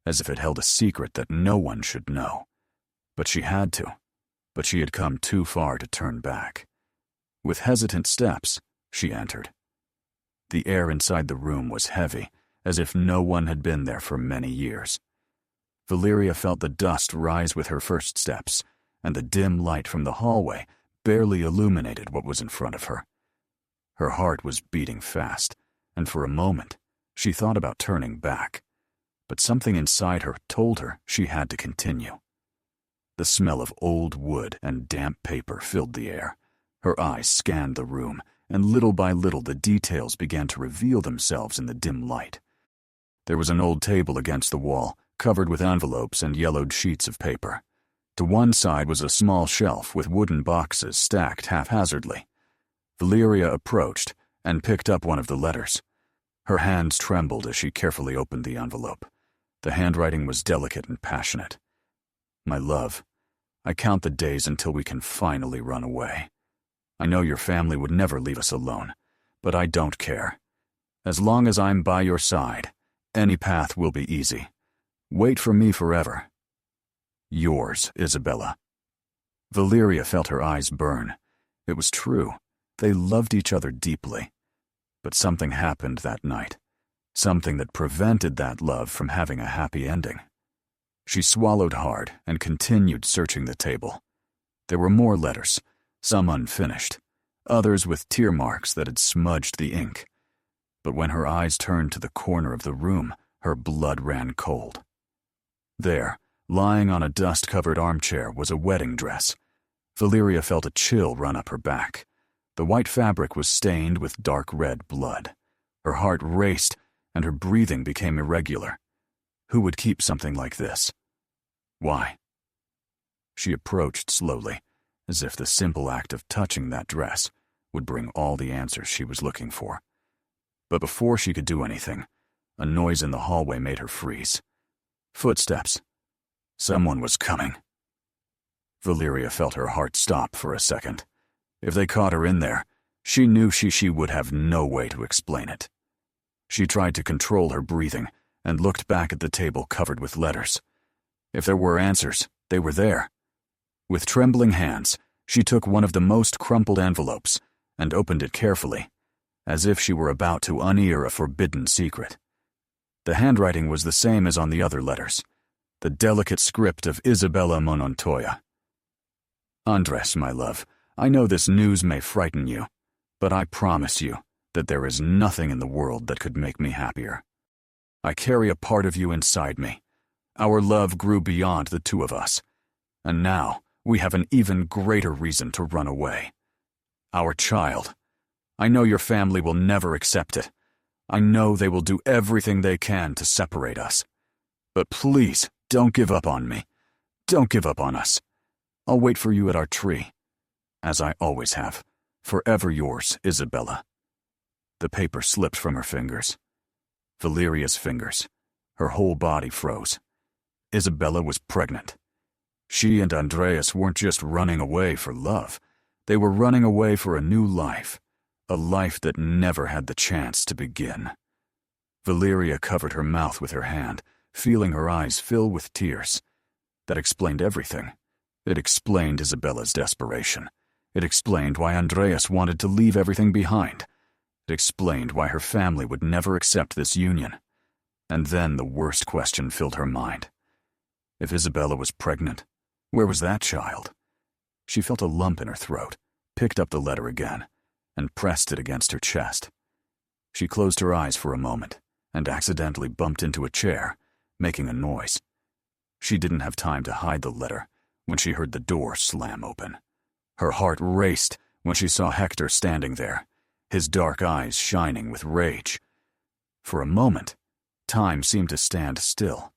Speaker 1: as if it held a secret that no one should know. But she had to. But she had come too far to turn back. With hesitant steps, she entered. The air inside the room was heavy, as if no one had been there for many years. Valyria felt the dust rise with her first steps, and the dim light from the hallway barely illuminated what was in front of her. Her heart was beating fast, and for a moment, she thought about turning back. But something inside her told her she had to continue. The smell of old wood and damp paper filled the air. Her eyes scanned the room, and little by little the details began to reveal themselves in the dim light. There was an old table against the wall, covered with envelopes and yellowed sheets of paper. To one side was a small shelf with wooden boxes stacked haphazardly. Valyria approached and picked up one of the letters. Her hands trembled as she carefully opened the envelope. The handwriting was delicate and passionate. "My love, I count the days until we can finally run away. I know your family would never leave us alone, but I don't care. As long as I'm by your side, any path will be easy. Wait for me forever. Yours, Isabella." Valyria felt her eyes burn. It was true. They loved each other deeply. But something happened that night. Something that prevented that love from having a happy ending. She swallowed hard and continued searching the table. There were more letters, some unfinished, others with tear marks that had smudged the ink. But when her eyes turned to the corner of the room, her blood ran cold. There, lying on a dust-covered armchair, was a wedding dress. Valyria felt a chill run up her back. The white fabric was stained with dark red blood. Her heart raced, and her breathing became irregular. Who would keep something like this? Why? She approached slowly, as if the simple act of touching that dress would bring all the answers she was looking for. But before she could do anything, a noise in the hallway made her freeze. Footsteps. Someone was coming. Valyria felt her heart stop for a second. If they caught her in there, she knew she would have no way to explain it. She tried to control her breathing and looked back at the table covered with letters. If there were answers, they were there. With trembling hands, she took one of the most crumpled envelopes and opened it carefully, as if she were about to unear a forbidden secret. The handwriting was the same as on the other letters, the delicate script of Isabella Montoya. Andres, my love, I know this news may frighten you, but I promise you that there is nothing in the world that could make me happier. I carry a part of you inside me. Our love grew beyond the two of us, and now we have an even greater reason to run away. Our child. I know your family will never accept it. I know they will do everything they can to separate us. But please, don't give up on me. Don't give up on us. I'll wait for you at our tree. As I always have. Forever yours, Isabella. The paper slipped from her fingers. Valyria's fingers. Her whole body froze. Isabella was pregnant. She and Andreas weren't just running away for love. They were running away for a new life. A life that never had the chance to begin. Valyria covered her mouth with her hand, feeling her eyes fill with tears. That explained everything. It explained Isabella's desperation. It explained why Andreas wanted to leave everything behind. It explained why her family would never accept this union. And then the worst question filled her mind. If Isabella was pregnant, where was that child? She felt a lump in her throat, picked up the letter again, and pressed it against her chest. She closed her eyes for a moment and accidentally bumped into a chair, making a noise. She didn't have time to hide the letter when she heard the door slam open. Her heart raced when she saw Hector standing there, his dark eyes shining with rage. For a moment, time seemed to stand still.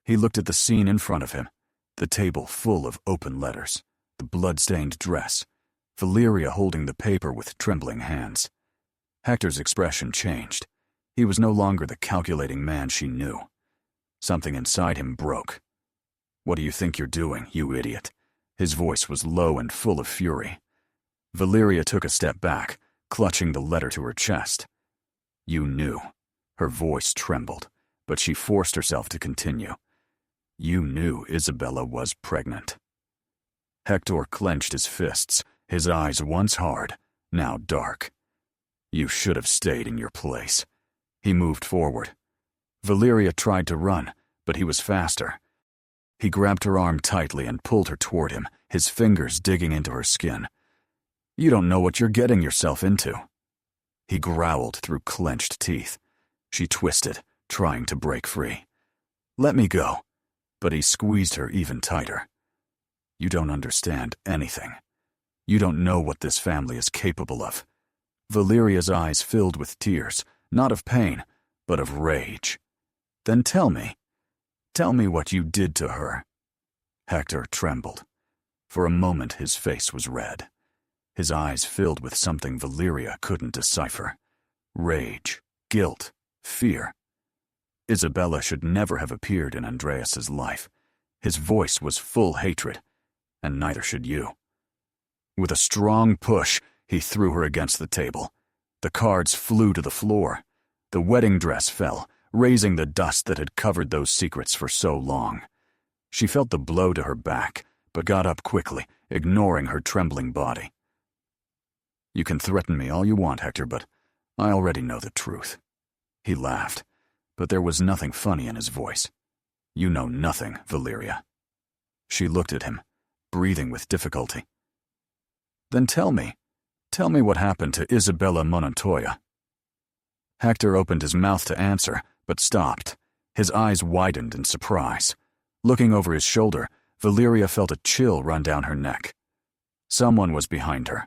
Speaker 1: He looked at the scene in front of him, the table full of open letters, the blood-stained dress, Valyria holding the paper with trembling hands. Hector's expression changed. He was no longer the calculating man she knew. Something inside him broke. "What do you think you're doing, you idiot?" His voice was low and full of fury. Valyria took a step back, clutching the letter to her chest. "You knew." Her voice trembled, but she forced herself to continue. "You knew Isabella was pregnant." Hector clenched his fists, his eyes once hard, now dark. "You should have stayed in your place." He moved forward. Valyria tried to run, but he was faster. He grabbed her arm tightly and pulled her toward him, his fingers digging into her skin. "You don't know what you're getting yourself into." He growled through clenched teeth. She twisted, trying to break free. "Let me go." But he squeezed her even tighter. "You don't understand anything. You don't know what this family is capable of." Valyria's eyes filled with tears, not of pain, but of rage. "Then tell me. Tell me what you did to her." Hector trembled. For a moment his face was red. His eyes filled with something Valyria couldn't decipher. Rage, guilt, fear. Isabella should never have appeared in Andreas's life. His voice was full hatred, and neither should you. With a strong push, he threw her against the table. The cards flew to the floor. The wedding dress fell, raising the dust that had covered those secrets for so long. She felt the blow to her back, but got up quickly, ignoring her trembling body. "You can threaten me all you want, Hector, but I already know the truth." He laughed, but there was nothing funny in his voice. "You know nothing, Valyria." She looked at him, breathing with difficulty. "Then tell me what happened to Isabella Montoya." Hector opened his mouth to answer, but stopped. His eyes widened in surprise. Looking over his shoulder, Valyria felt a chill run down her neck. Someone was behind her.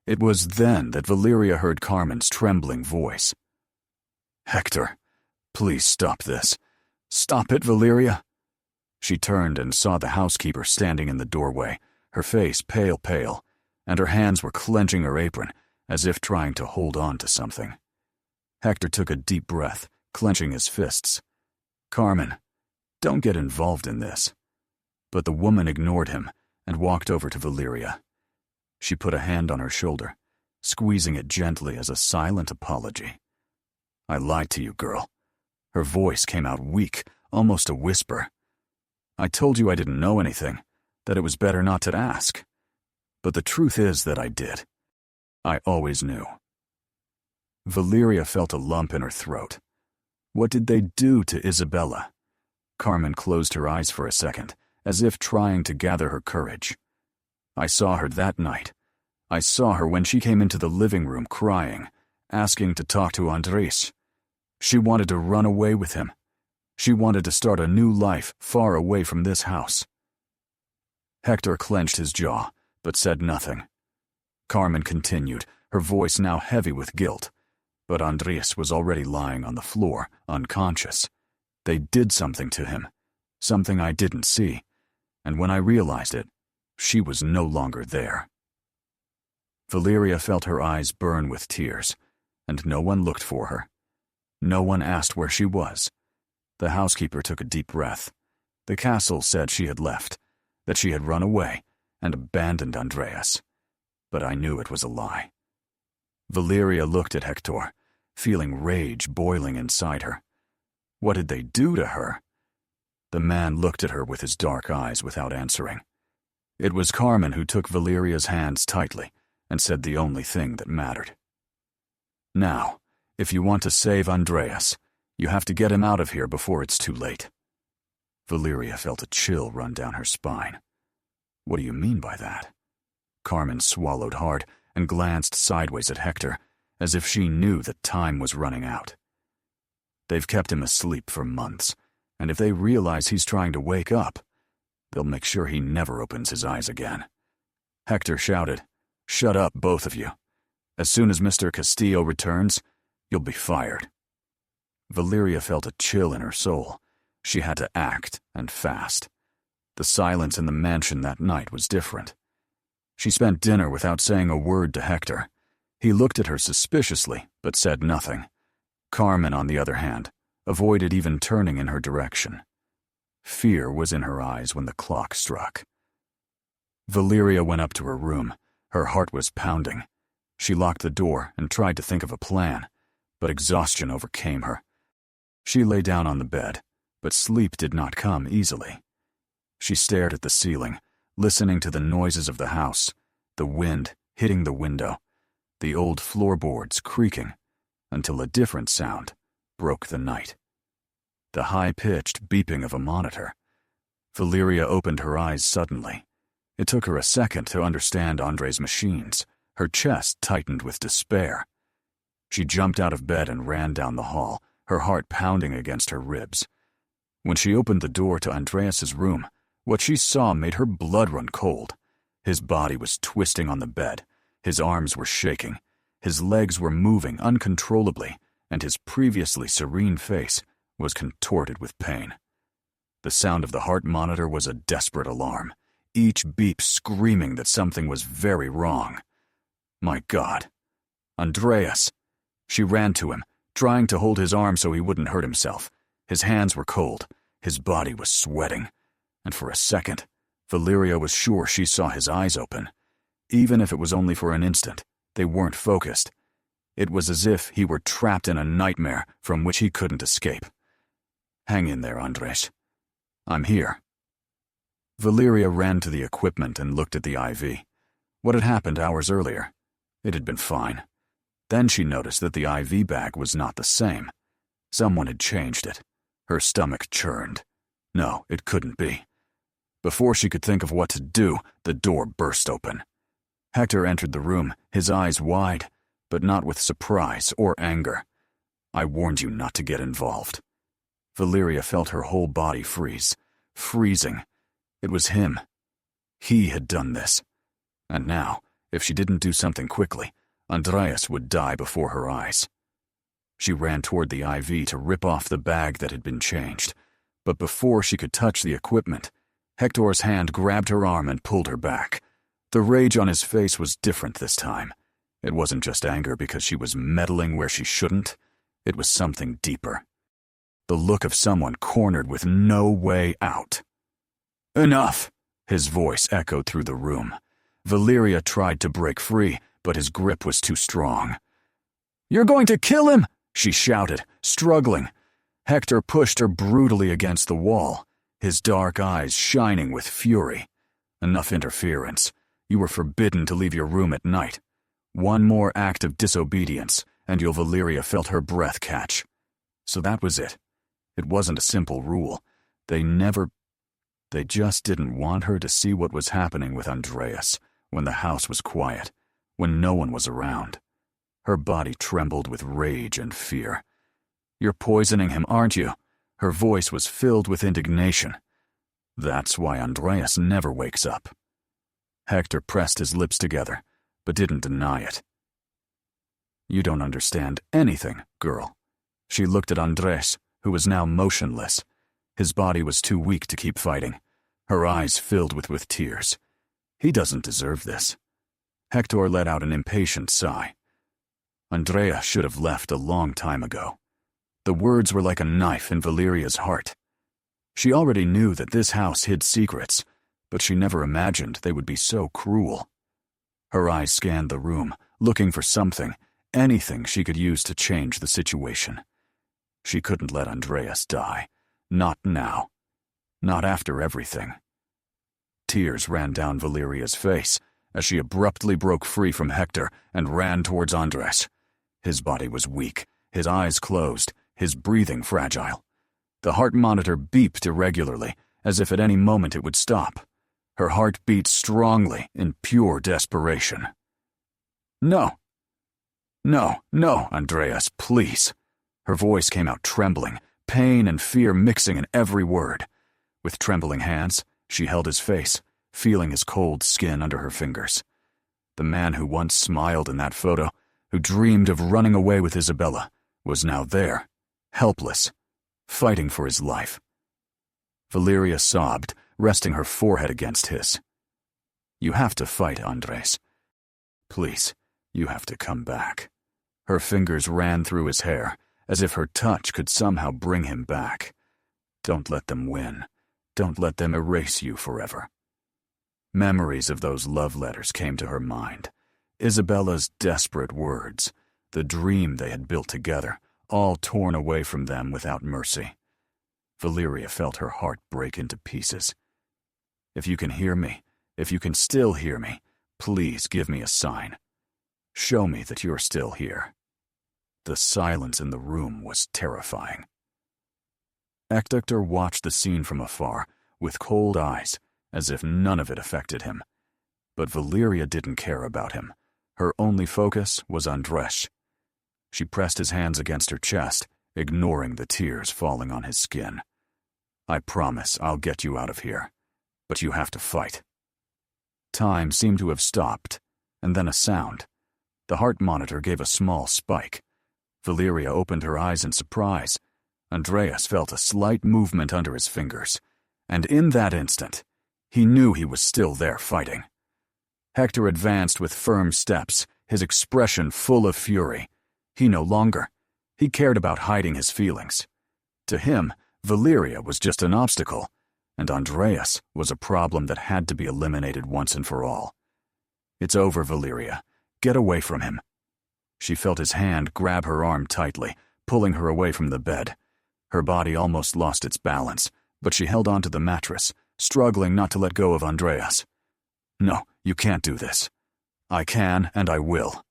Speaker 1: It was then that Valyria heard Carmen's trembling voice. "Hector, please stop this. Stop it, Valyria." She turned and saw the housekeeper standing in the doorway, her face pale, and her hands were clenching her apron, as if trying to hold on to something. Hector took a deep breath, clenching his fists. "Carmen, don't get involved in this." But the woman ignored him and walked over to Valyria. She put a hand on her shoulder, squeezing it gently as a silent apology. "I lied to you, girl." Her voice came out weak, almost a whisper. "I told you I didn't know anything, that it was better not to ask. But the truth is that I did. I always knew." Valyria felt a lump in her throat. What did they do to Isabella? Carmen closed her eyes for a second, as if trying to gather her courage. I saw her that night. I saw her when she came into the living room crying, asking to talk to Andres. She wanted to run away with him. She wanted to start a new life far away from this house. Hector clenched his jaw, but said nothing. Carmen continued, her voice now heavy with guilt. But Andres was already lying on the floor, unconscious. They did something to him, something I didn't see, and when I realized it, she was no longer there. Valyria felt her eyes burn with tears, and no one looked for her. No one asked where she was. The housekeeper took a deep breath. The castle said she had left, that she had run away and abandoned Andreas. But I knew it was a lie. Valyria looked at Hector, feeling rage boiling inside her. What did they do to her? The man looked at her with his dark eyes without answering. It was Carmen who took Valyria's hands tightly and said the only thing that mattered. Now, if you want to save Andreas, you have to get him out of here before it's too late. Valyria felt a chill run down her spine. What do you mean by that? Carmen swallowed hard and glanced sideways at Hector, as if she knew that time was running out. They've kept him asleep for months, and if they realize he's trying to wake up, they'll make sure he never opens his eyes again. Hector shouted, "Shut up, both of you. As soon as Mr. Castillo returns, you'll be fired." Valyria felt a chill in her soul. She had to act, and fast. The silence in the mansion that night was different. She spent dinner without saying a word to Hector. He looked at her suspiciously, but said nothing. Carmen, on the other hand, avoided even turning in her direction. Fear was in her eyes when the clock struck. Valyria went up to her room. Her heart was pounding. She locked the door and tried to think of a plan, but exhaustion overcame her. She lay down on the bed, but sleep did not come easily. She stared at the ceiling, listening to the noises of the house, the wind hitting the window, the old floorboards creaking, until a different sound broke the night. The high-pitched beeping of a monitor. Valyria opened her eyes suddenly. It took her a second to understand Andre's machines. Her chest tightened with despair. She jumped out of bed and ran down the hall, her heart pounding against her ribs. When she opened the door to Andreas's room, what she saw made her blood run cold. His body was twisting on the bed. His arms were shaking. His legs were moving uncontrollably, and his previously serene face was contorted with pain. The sound of the heart monitor was a desperate alarm, each beep screaming that something was very wrong. My God. Andreas. She ran to him, trying to hold his arm so he wouldn't hurt himself. His hands were cold. His body was sweating. And for a second, Valyria was sure she saw his eyes open. Even if it was only for an instant, they weren't focused. It was as if he were trapped in a nightmare from which he couldn't escape. Hang in there, Andres. I'm here. Valyria ran to the equipment and looked at the IV. What had happened hours earlier? It had been fine. Then she noticed that the IV bag was not the same. Someone had changed it. Her stomach churned. No, it couldn't be. Before she could think of what to do, the door burst open. Hector entered the room, his eyes wide, but not with surprise or anger. I warned you not to get involved. Valyria felt her whole body freeze, freezing. It was him. He had done this. And now, if she didn't do something quickly, Andreas would die before her eyes. She ran toward the IV to rip off the bag that had been changed, but before she could touch the equipment, Hector's hand grabbed her arm and pulled her back. The rage on his face was different this time. It wasn't just anger because she was meddling where she shouldn't. It was something deeper. The look of someone cornered with no way out. Enough! His voice echoed through the room. Valyria tried to break free, but his grip was too strong. You're going to kill him! She shouted, struggling. Hector pushed her brutally against the wall, his dark eyes shining with fury. Enough interference. You were forbidden to leave your room at night. One more act of disobedience, and Valyria felt her breath catch. So that was it. It wasn't a simple rule. They just didn't want her to see what was happening with Andreas when the house was quiet, when no one was around. Her body trembled with rage and fear. "You're poisoning him, aren't you?" Her voice was filled with indignation. That's why Andreas never wakes up. Hector pressed his lips together, but didn't deny it. "You don't understand anything, girl." She looked at Andres, who was now motionless. His body was too weak to keep fighting. Her eyes filled with tears. He doesn't deserve this. Hector let out an impatient sigh. Andrea should have left a long time ago. The words were like a knife in Valyria's heart. She already knew that this house hid secrets, but she never imagined they would be so cruel. Her eyes scanned the room, looking for something, anything she could use to change the situation. She couldn't let Andreas die. Not now. Not after everything. Tears ran down Valyria's face as she abruptly broke free from Hector and ran towards Andres. His body was weak, his eyes closed, his breathing fragile. The heart monitor beeped irregularly, as if at any moment it would stop. Her heart beat strongly in pure desperation. "No. No, no, Andreas, please." Her voice came out trembling, pain and fear mixing in every word. With trembling hands, she held his face, feeling his cold skin under her fingers. The man who once smiled in that photo, who dreamed of running away with Isabella, was now there, helpless, fighting for his life. Valyria sobbed, resting her forehead against his. "You have to fight, Andres. Please, you have to come back." Her fingers ran through his hair, as if her touch could somehow bring him back. "Don't let them win. Don't let them erase you forever." Memories of those love letters came to her mind. Isabella's desperate words, the dream they had built together, all torn away from them without mercy. Valyria felt her heart break into pieces. "If you can hear me, if you can still hear me, please give me a sign. Show me that you're still here." The silence in the room was terrifying. Hector watched the scene from afar, with cold eyes, as if none of it affected him. But Valyria didn't care about him. Her only focus was Andres. She pressed his hands against her chest, ignoring the tears falling on his skin. "I promise I'll get you out of here, but you have to fight." Time seemed to have stopped, and then a sound. The heart monitor gave a small spike. Valyria opened her eyes in surprise. Andreas felt a slight movement under his fingers, and in that instant, he knew he was still there fighting. Hector advanced with firm steps, his expression full of fury. He cared about hiding his feelings. To him, Valyria was just an obstacle, and Andreas was a problem that had to be eliminated once and for all. "It's over, Valyria. Get away from him." She felt his hand grab her arm tightly, pulling her away from the bed. Her body almost lost its balance, but she held onto the mattress, struggling not to let go of Andreas. "No, you can't do this." "I can, and I will,"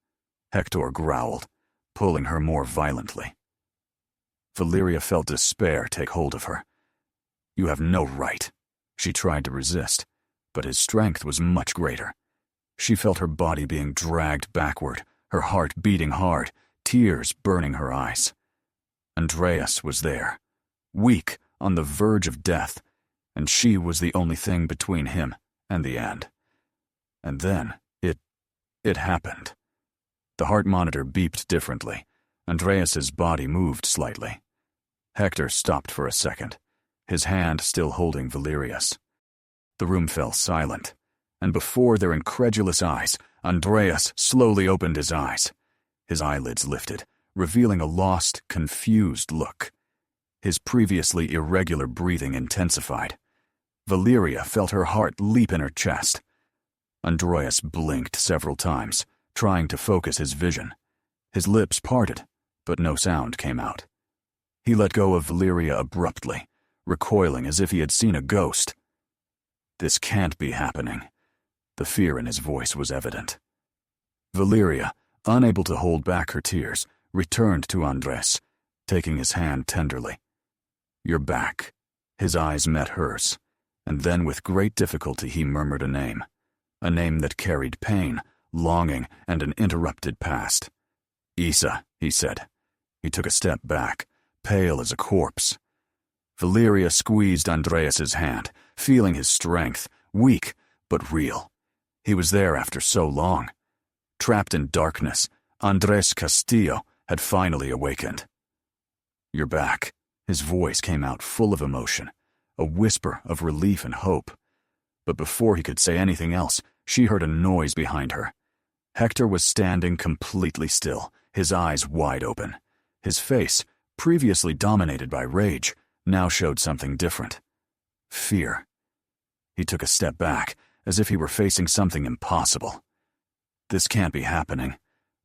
Speaker 1: Hector growled, pulling her more violently. Valyria felt despair take hold of her. "You have no right." She tried to resist, but his strength was much greater. She felt her body being dragged backward, her heart beating hard, tears burning her eyes. Andreas was there, weak, on the verge of death, and she was the only thing between him and the end. And then, it happened. The heart monitor beeped differently. Andreas's body moved slightly. Hector stopped for a second, his hand still holding Valyria's. The room fell silent, and before their incredulous eyes, Andreas slowly opened his eyes. His eyelids lifted, revealing a lost, confused look. His previously irregular breathing intensified. Valyria felt her heart leap in her chest. Andreas blinked several times, trying to focus his vision. His lips parted, but no sound came out. He let go of Valyria abruptly, recoiling as if he had seen a ghost. This can't be happening. The fear in his voice was evident. Valyria, unable to hold back her tears, returned to Andres, taking his hand tenderly. "You're back." His eyes met hers, and then with great difficulty he murmured a name that carried pain, longing, and an interrupted past. "Isa," he said. He took a step back, pale as a corpse. Valyria squeezed Andreas's hand, feeling his strength, weak but real. He was there after so long. Trapped in darkness, Andreas Castillo had finally awakened. "You're back." His voice came out full of emotion, a whisper of relief and hope. But before he could say anything else, she heard a noise behind her. Hector was standing completely still, his eyes wide open. His face, previously dominated by rage, now showed something different. Fear. He took a step back, as if he were facing something impossible. This can't be happening.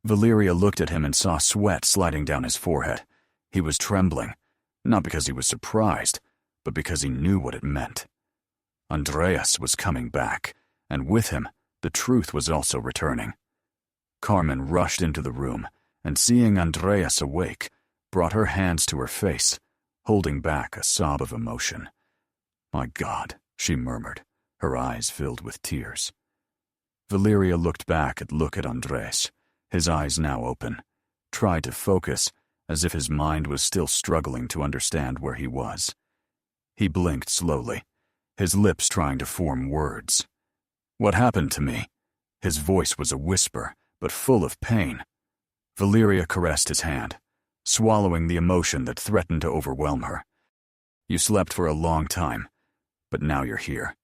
Speaker 1: Valyria looked at him and saw sweat sliding down his forehead. He was trembling, not because he was surprised, but because he knew what it meant. Andreas was coming back, and with him, the truth was also returning. Carmen rushed into the room, and seeing Andreas awake, brought her hands to her face, holding back a sob of emotion. "My God," she murmured, her eyes filled with tears. Valyria looked back at Andres, his eyes now open, tried to focus, as if his mind was still struggling to understand where he was. He blinked slowly, his lips trying to form words. "What happened to me?" His voice was a whisper, but full of pain. Valyria caressed his hand, swallowing the emotion that threatened to overwhelm her. "You slept for a long time, but now you're here."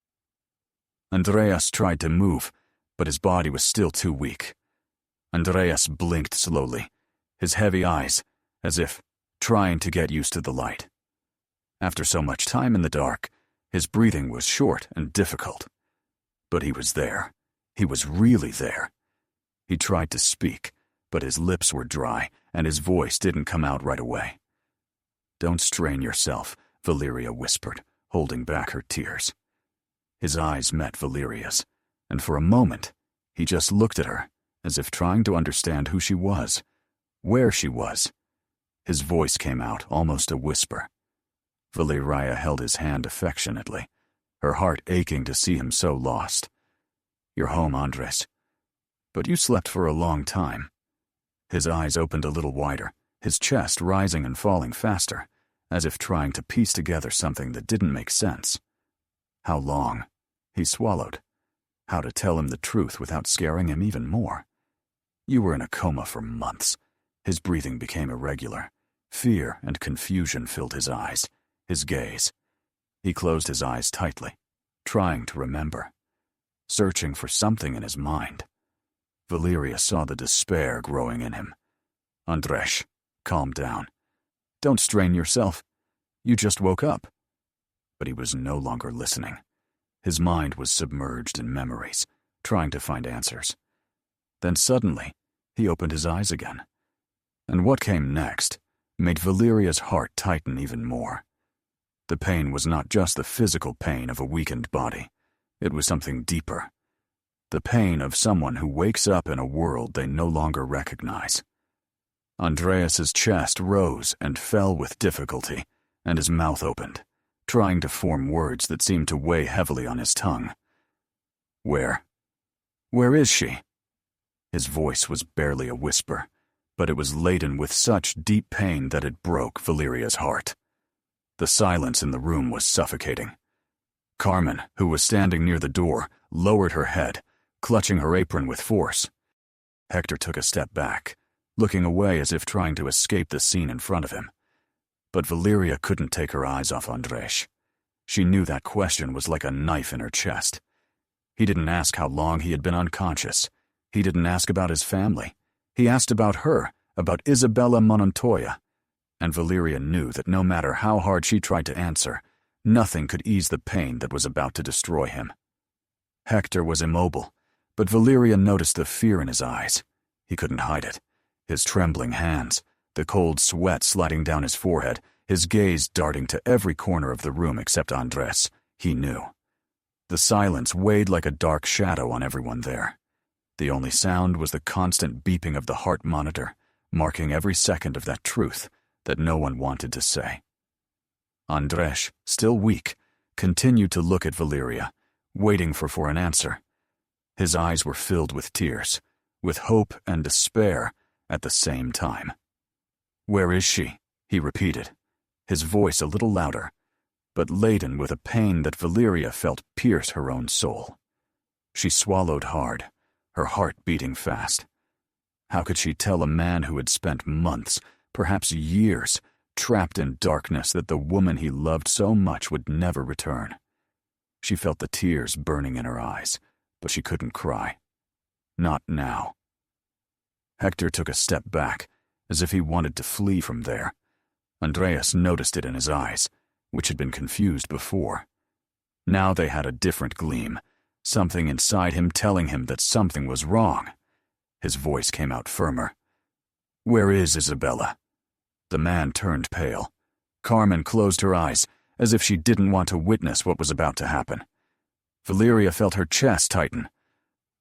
Speaker 1: Andreas tried to move, but his body was still too weak. Andreas blinked slowly, his heavy eyes, as if trying to get used to the light. After so much time in the dark, his breathing was short and difficult. But he was there. He was really there. He tried to speak, but his lips were dry, and his voice didn't come out right away. "Don't strain yourself," Valyria whispered, holding back her tears. His eyes met Valyria's, and for a moment, he just looked at her, as if trying to understand who she was, where she was. His voice came out, almost a whisper. Valyria held his hand affectionately, her heart aching to see him so lost. "You're home, Andres. But you slept for a long time." His eyes opened a little wider, his chest rising and falling faster, as if trying to piece together something that didn't make sense. How long? He swallowed. How to tell him the truth without scaring him even more? "You were in a coma for months." His breathing became irregular. Fear and confusion filled his eyes, his gaze. He closed his eyes tightly, trying to remember, searching for something in his mind. Valyria saw the despair growing in him. "Andres, calm down. Don't strain yourself. You just woke up." But he was no longer listening. His mind was submerged in memories, trying to find answers. Then suddenly, he opened his eyes again. And what came next made Valyria's heart tighten even more. The pain was not just the physical pain of a weakened body. It was something deeper. The pain of someone who wakes up in a world they no longer recognize. Andreas's chest rose and fell with difficulty, and his mouth opened, trying to form words that seemed to weigh heavily on his tongue. Where is she?" His voice was barely a whisper, but it was laden with such deep pain that it broke Valyria's heart. The silence in the room was suffocating. Carmen, who was standing near the door, lowered her head, clutching her apron with force. Hector took a step back, looking away as if trying to escape the scene in front of him. But Valyria couldn't take her eyes off Andres. She knew that question was like a knife in her chest. He didn't ask how long he had been unconscious. He didn't ask about his family. He asked about her, about Isabella Montoya. And Valyria knew that no matter how hard she tried to answer, nothing could ease the pain that was about to destroy him. Hector was immobile, but Valyria noticed the fear in his eyes. He couldn't hide it. His trembling hands, the cold sweat sliding down his forehead, his gaze darting to every corner of the room except Andres, he knew. The silence weighed like a dark shadow on everyone there. The only sound was the constant beeping of the heart monitor, marking every second of that truth, that no one wanted to say. Andres, still weak, continued to look at Valyria, waiting for an answer. His eyes were filled with tears, with hope and despair at the same time. "Where is she?" he repeated, his voice a little louder, but laden with a pain that Valyria felt pierce her own soul. She swallowed hard, her heart beating fast. How could she tell a man who had spent months, perhaps years, trapped in darkness that the woman he loved so much would never return? She felt the tears burning in her eyes, but she couldn't cry. Not now. Hector took a step back, as if he wanted to flee from there. Andreas noticed it in his eyes, which had been confused before. Now they had a different gleam, something inside him telling him that something was wrong. His voice came out firmer. "Where is Isabella?" The man turned pale. Carmen closed her eyes, as if she didn't want to witness what was about to happen. Valyria felt her chest tighten.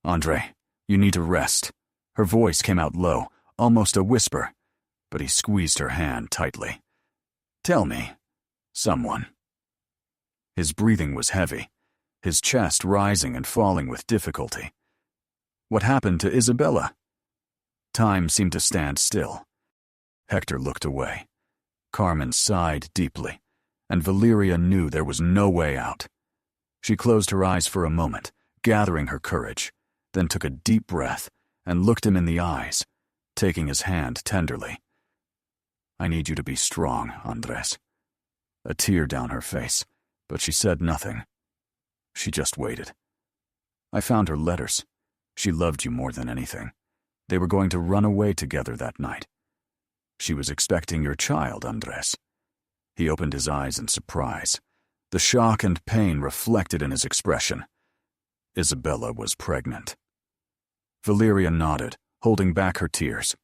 Speaker 1: "Andre, you need to rest." Her voice came out low, almost a whisper, but he squeezed her hand tightly. "Tell me, someone." His breathing was heavy, his chest rising and falling with difficulty. What happened to Isabella? Time seemed to stand still. Hector looked away. Carmen sighed deeply, and Valyria knew there was no way out. She closed her eyes for a moment, gathering her courage, then took a deep breath and looked him in the eyes, taking his hand tenderly. "I need you to be strong, Andres." A tear down her face, but she said nothing. She just waited. "I found her letters. She loved you more than anything. They were going to run away together that night. She was expecting your child, Andres." He opened his eyes in surprise. The shock and pain reflected in his expression. Isabella was pregnant. Valyria nodded, holding back her tears.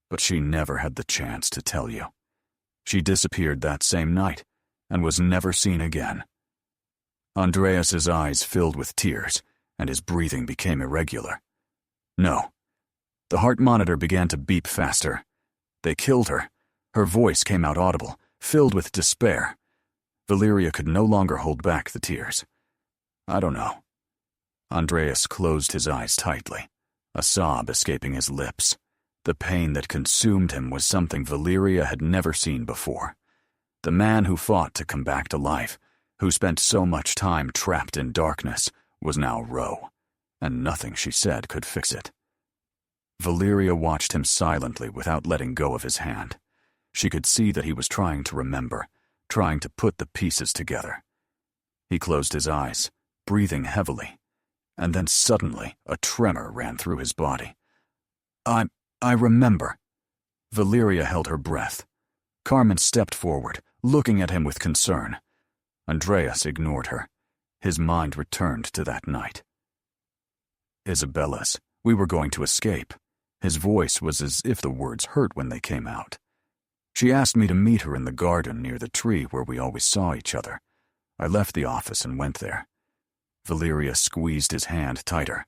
Speaker 1: But she never had the chance to tell you. She disappeared that same night and was never seen again. Andreas's eyes filled with tears, and his breathing became irregular. No. The heart monitor began to beep faster. They killed her. Her voice came out audible, filled with despair. Valyria could no longer hold back the tears. "I don't know." Andreas closed his eyes tightly, a sob escaping his lips. The pain that consumed him was something Valyria had never seen before. The man who fought to come back to life, who spent so much time trapped in darkness, was now Ro, and nothing she said could fix it. Valyria watched him silently without letting go of his hand. She could see that he was trying to remember, trying to put the pieces together. He closed his eyes, breathing heavily, and then suddenly a tremor ran through his body. I remember." Valyria held her breath. Carmen stepped forward, looking at him with concern. Andreas ignored her. His mind returned to that night. "Isabella's. We were going to escape." His voice was as if the words hurt when they came out. "She asked me to meet her in the garden near the tree where we always saw each other. I left the office and went there." Valyria squeezed his hand tighter.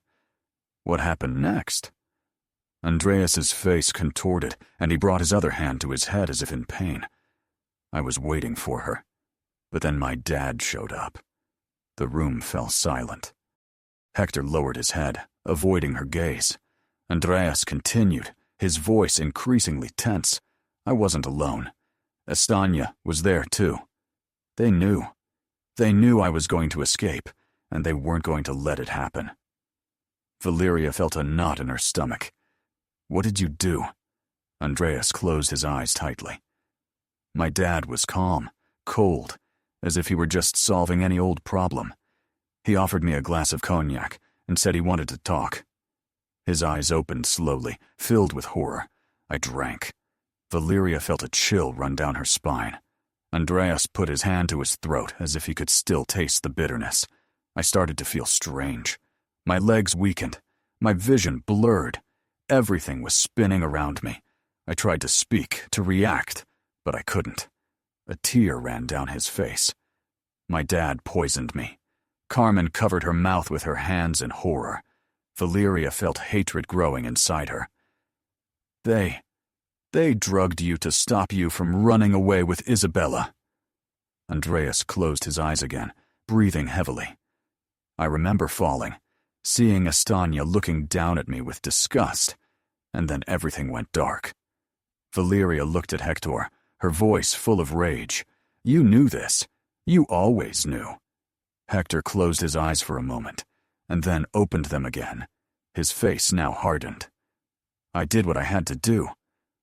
Speaker 1: "What happened next?" Andreas's face contorted, and he brought his other hand to his head as if in pain. "I was waiting for her, but then my dad showed up." The room fell silent. Hector lowered his head, avoiding her gaze. Andreas continued, his voice increasingly tense. "I wasn't alone. Estanya was there too. They knew. They knew I was going to escape, and they weren't going to let it happen." Valyria felt a knot in her stomach. "What did you do?" Andreas closed his eyes tightly. "My dad was calm, cold, as if he were just solving any old problem. He offered me a glass of cognac and said he wanted to talk. His eyes opened slowly, filled with horror. I drank. Valyria felt a chill run down her spine. Andreas put his hand to his throat as if he could still taste the bitterness. I started to feel strange. My legs weakened. My vision blurred. Everything was spinning around me. I tried to speak, to react, but I couldn't. A tear ran down his face. My dad poisoned me. Carmen covered her mouth with her hands in horror. Valyria felt hatred growing inside her. They drugged you to stop you from running away with Isabella." Andreas closed his eyes again, breathing heavily. I remember falling, seeing Estanya looking down at me with disgust, and then everything went dark. Valyria looked at Hector, her voice full of rage. "You knew this. You always knew." Hector closed his eyes for a moment, and then opened them again, his face now hardened. I did what I had to do.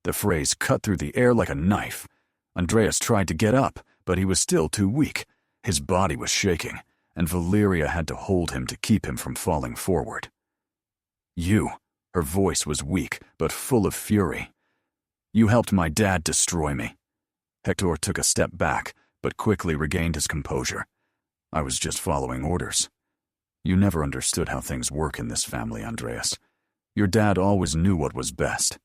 Speaker 1: The phrase cut through the air like a knife. Andreas tried to get up, but he was still too weak. His body was shaking, and Valyria had to hold him to keep him from falling forward. "You," her voice was weak, but full of fury. "You helped my dad destroy me." Hector took a step back, but quickly regained his composure. "I was just following orders. You never understood how things work in this family, Andreas. Your dad always knew what was best."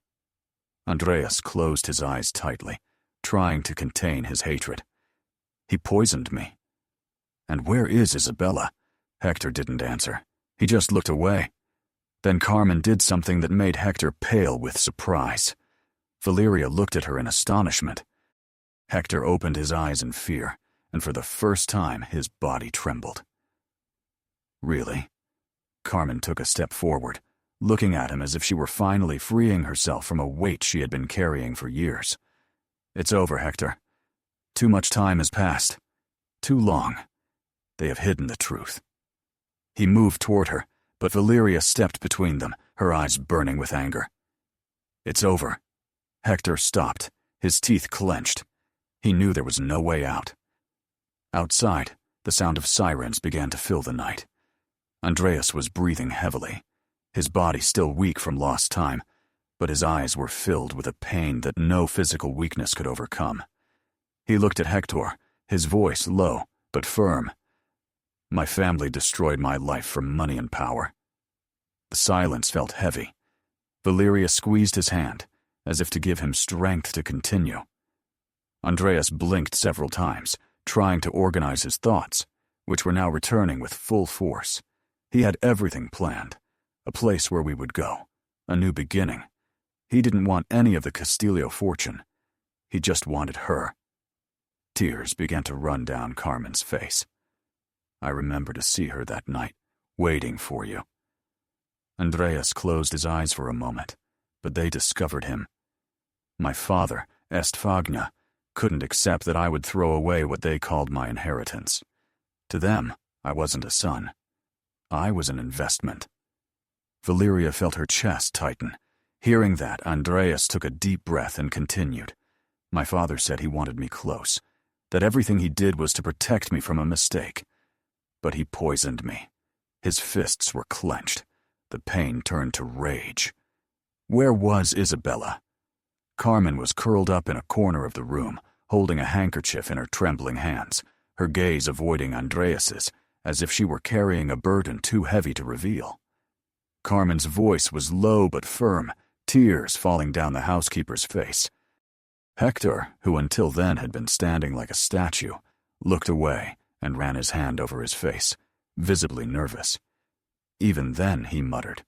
Speaker 1: Andreas closed his eyes tightly, trying to contain his hatred. "He poisoned me." "And where is Isabella?" Hector didn't answer. He just looked away. Then Carmen did something that made Hector pale with surprise. Valyria looked at her in astonishment. Hector opened his eyes in fear, and for the first time his body trembled. "Really?" Carmen took a step forward, looking at him as if she were finally freeing herself from a weight she had been carrying for years. "It's over, Hector. Too much time has passed. Too long. They have hidden the truth." He moved toward her, but Valyria stepped between them, her eyes burning with anger. "It's over." Hector stopped, his teeth clenched. He knew there was no way out. Outside, the sound of sirens began to fill the night. Andreas was breathing heavily, his body still weak from lost time, but his eyes were filled with a pain that no physical weakness could overcome. He looked at Hector, his voice low but firm. "My family destroyed my life for money and power." The silence felt heavy. Valyria squeezed his hand, as if to give him strength to continue. Andreas blinked several times, trying to organize his thoughts, which were now returning with full force. He had everything planned, a place where we would go, a new beginning. He didn't want any of the Castillo fortune. He just wanted her. Tears began to run down Carmen's face. "I remember to see her that night, waiting for you." Andreas closed his eyes for a moment, but they discovered him. My father, Estfagna, couldn't accept that I would throw away what they called my inheritance. To them, I wasn't a son. I was an investment. Valyria felt her chest tighten. Hearing that, Andreas took a deep breath and continued. "My father said he wanted me close, that everything he did was to protect me from a mistake. But he poisoned me." His fists were clenched. The pain turned to rage. Where was Isabella? Carmen was curled up in a corner of the room, holding a handkerchief in her trembling hands, her gaze avoiding Andreas's, as if she were carrying a burden too heavy to reveal. Carmen's voice was low but firm, tears falling down the housekeeper's face. Hector, who until then had been standing like a statue, looked away and ran his hand over his face, visibly nervous. Even then he muttered,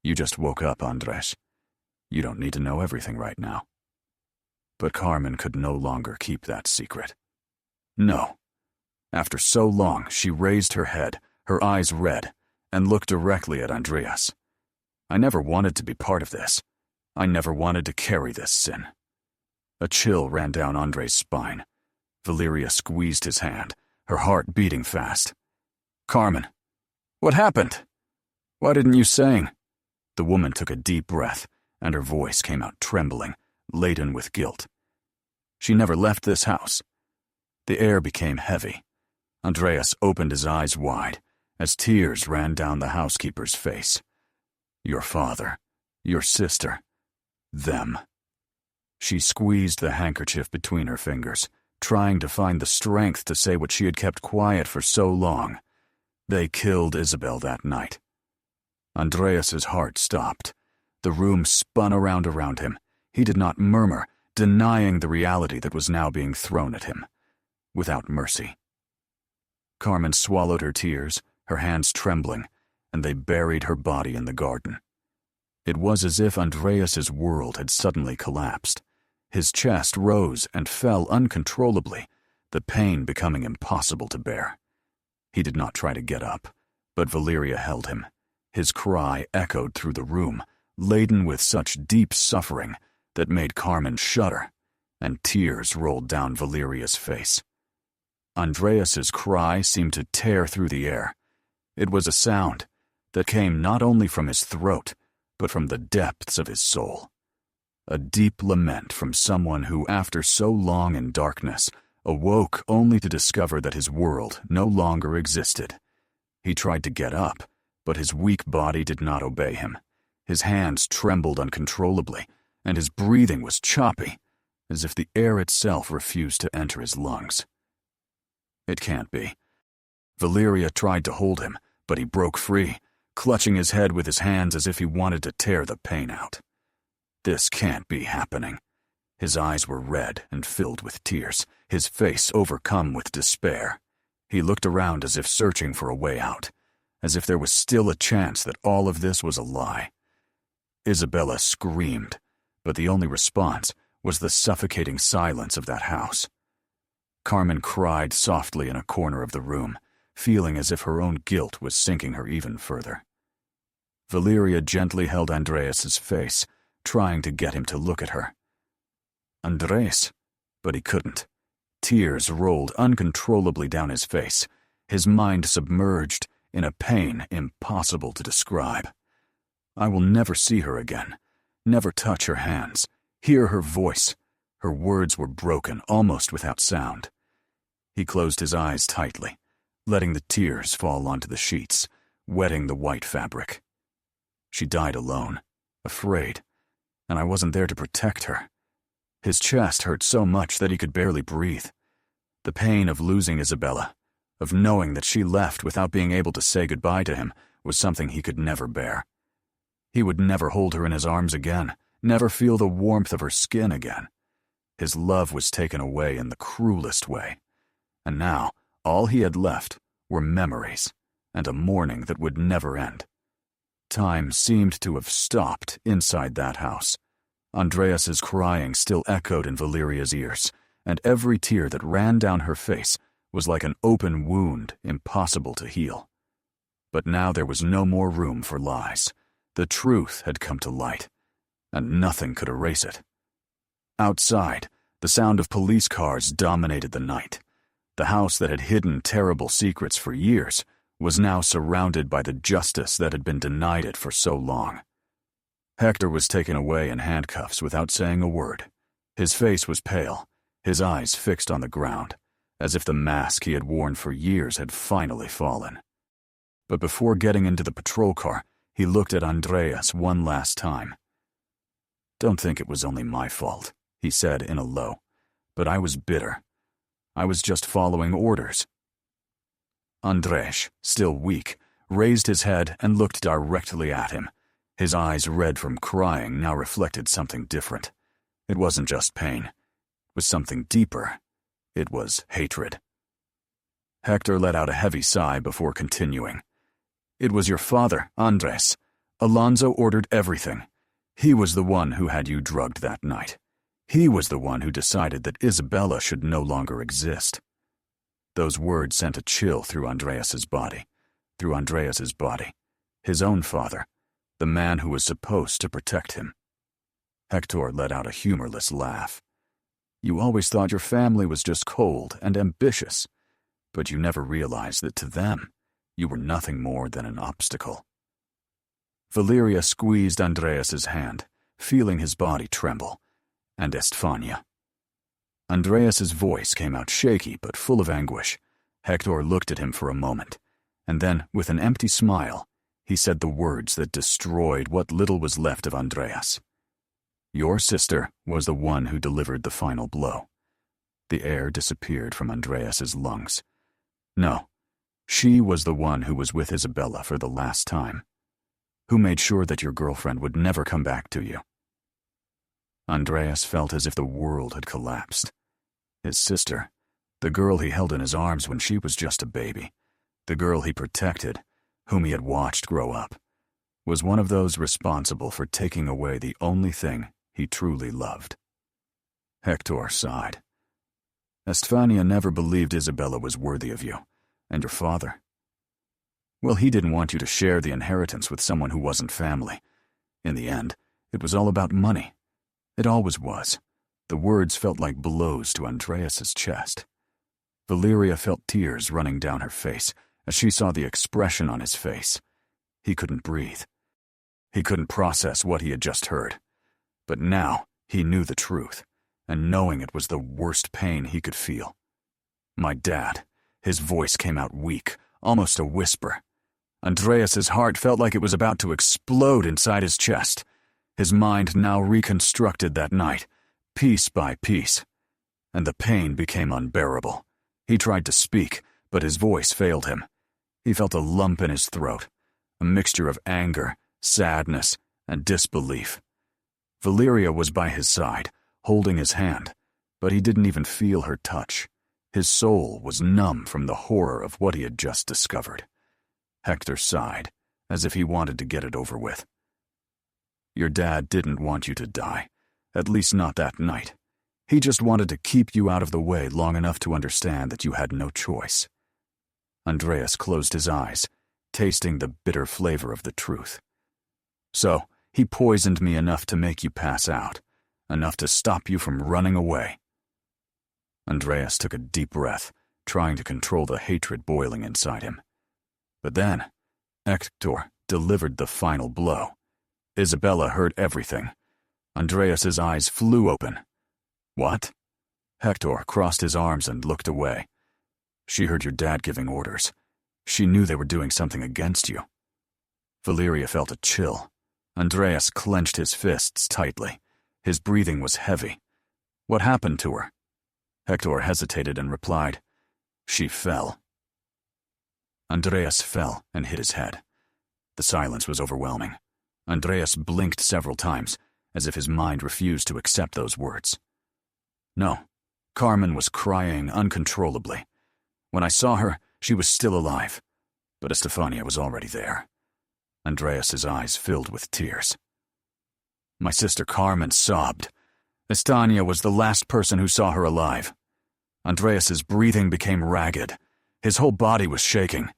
Speaker 1: "You just woke up, Andres. You don't need to know everything right now." But Carmen could no longer keep that secret. No. After so long, she raised her head, her eyes red, and looked directly at Andreas. "I never wanted to be part of this. I never wanted to carry this sin." A chill ran down Andre's spine. Valyria squeezed his hand, her heart beating fast. "Carmen, what happened? Why didn't you say?" The woman took a deep breath, and her voice came out trembling, laden with guilt. "She never left this house." The air became heavy. Andreas opened his eyes wide, as tears ran down the housekeeper's face. "Your father, your sister, them." She squeezed the handkerchief between her fingers, trying to find the strength to say what she had kept quiet for so long. They killed Isabel that night. Andreas's heart stopped. The room spun around him. He did not murmur, denying the reality that was now being thrown at him, without mercy. Carmen swallowed her tears, her hands trembling, and they buried her body in the garden. It was as if Andreas's world had suddenly collapsed. His chest rose and fell uncontrollably, the pain becoming impossible to bear. He did not try to get up, but Valyria held him. His cry echoed through the room, laden with such deep suffering that made Carmen shudder, and tears rolled down Valyria's face. Andreas's cry seemed to tear through the air. It was a sound that came not only from his throat, but from the depths of his soul. A deep lament from someone who, after so long in darkness, awoke only to discover that his world no longer existed. He tried to get up, but his weak body did not obey him. His hands trembled uncontrollably, and his breathing was choppy, as if the air itself refused to enter his lungs. It can't be. Valyria tried to hold him, but he broke free, clutching his head with his hands as if he wanted to tear the pain out. This can't be happening. His eyes were red and filled with tears, his face overcome with despair. He looked around as if searching for a way out, as if there was still a chance that all of this was a lie. Isabella screamed, but the only response was the suffocating silence of that house. Carmen cried softly in a corner of the room, feeling as if her own guilt was sinking her even further. Valyria gently held Andreas's face, trying to get him to look at her. Andreas, but he couldn't. Tears rolled uncontrollably down his face, his mind submerged in a pain impossible to describe. I will never see her again, never touch her hands, hear her voice. Her words were broken, almost without sound. He closed his eyes tightly, letting the tears fall onto the sheets, wetting the white fabric. She died alone, afraid, and I wasn't there to protect her. His chest hurt so much that he could barely breathe. The pain of losing Isabella, of knowing that she left without being able to say goodbye to him, was something he could never bear. He would never hold her in his arms again, never feel the warmth of her skin again. His love was taken away in the cruelest way. And now, all he had left were memories and a mourning that would never end. Time seemed to have stopped inside that house. Andreas's crying still echoed in Valyria's ears, and every tear that ran down her face was like an open wound impossible to heal. But now there was no more room for lies. The truth had come to light, and nothing could erase it. Outside, the sound of police cars dominated the night. The house that had hidden terrible secrets for years was now surrounded by the justice that had been denied it for so long. Hector was taken away in handcuffs without saying a word. His face was pale, his eyes fixed on the ground, as if the mask he had worn for years had finally fallen. But before getting into the patrol car, he looked at Andreas one last time. "Don't think it was only my fault," he said in a low, "but I was bitter. I was just following orders." Andres, still weak, raised his head and looked directly at him. His eyes, red from crying, now reflected something different. It wasn't just pain. It was something deeper. It was hatred. Hector let out a heavy sigh before continuing. "It was your father, Andres. Alonso ordered everything. He was the one who had you drugged that night. He was the one who decided that Isabella should no longer exist." Those words sent a chill through Andreas's body. His own father, the man who was supposed to protect him. Hector let out a humorless laugh. "You always thought your family was just cold and ambitious, but you never realized that to them, you were nothing more than an obstacle." Valyria squeezed Andreas's hand, feeling his body tremble, and Estefania. Andreas's voice came out shaky but full of anguish. Hector looked at him for a moment, and then, with an empty smile, he said the words that destroyed what little was left of Andreas. "Your sister was the one who delivered the final blow." The air disappeared from Andreas's lungs. "No, she was the one who was with Isabella for the last time, who made sure that your girlfriend would never come back to you." Andreas felt as if the world had collapsed. His sister, the girl he held in his arms when she was just a baby, the girl he protected, whom he had watched grow up. was one of those responsible for taking away the only thing he truly loved. Hector sighed. Estefania never believed Isabella was worthy of you, and your father. Well, he didn't want you to share the inheritance with someone who wasn't family. In the end, it was all about money. It always was. The words felt like blows to Andreas's chest. Valyria felt tears running down her face as she saw the expression on his face. He couldn't breathe. He couldn't process what he had just heard. But now he knew the truth, and knowing it was the worst pain he could feel. My dad. His voice came out weak, almost a whisper. Andreas's heart felt like it was about to explode inside his chest. His mind now reconstructed that night, piece by piece, and the pain became unbearable. He tried to speak, but his voice failed him. He felt a lump in his throat, a mixture of anger, sadness, and disbelief. Valyria was by his side, holding his hand, but he didn't even feel her touch. His soul was numb from the horror of what he had just discovered. Hector sighed, as if he wanted to get it over with. Your dad didn't want you to die, at least not that night. He just wanted to keep you out of the way long enough to understand that you had no choice. Andreas closed his eyes, tasting the bitter flavor of the truth. So, he poisoned me enough to make you pass out, enough to stop you from running away. Andreas took a deep breath, trying to control the hatred boiling inside him. But then, Hector delivered the final blow. Isabella heard everything. Andreas's eyes flew open. What? Hector crossed his arms and looked away. She heard your dad giving orders. She knew they were doing something against you. Valyria felt a chill. Andreas clenched his fists tightly. His breathing was heavy. What happened to her? Hector hesitated and replied, She fell. Andreas fell and hit his head. The silence was overwhelming. Andreas blinked several times, as if his mind refused to accept those words. No, Carmen was crying uncontrollably. When I saw her, she was still alive, but Estefania was already there. Andreas's eyes filled with tears. My sister Carmen sobbed. Estefania was the last person who saw her alive. Andreas's breathing became ragged. His whole body was shaking.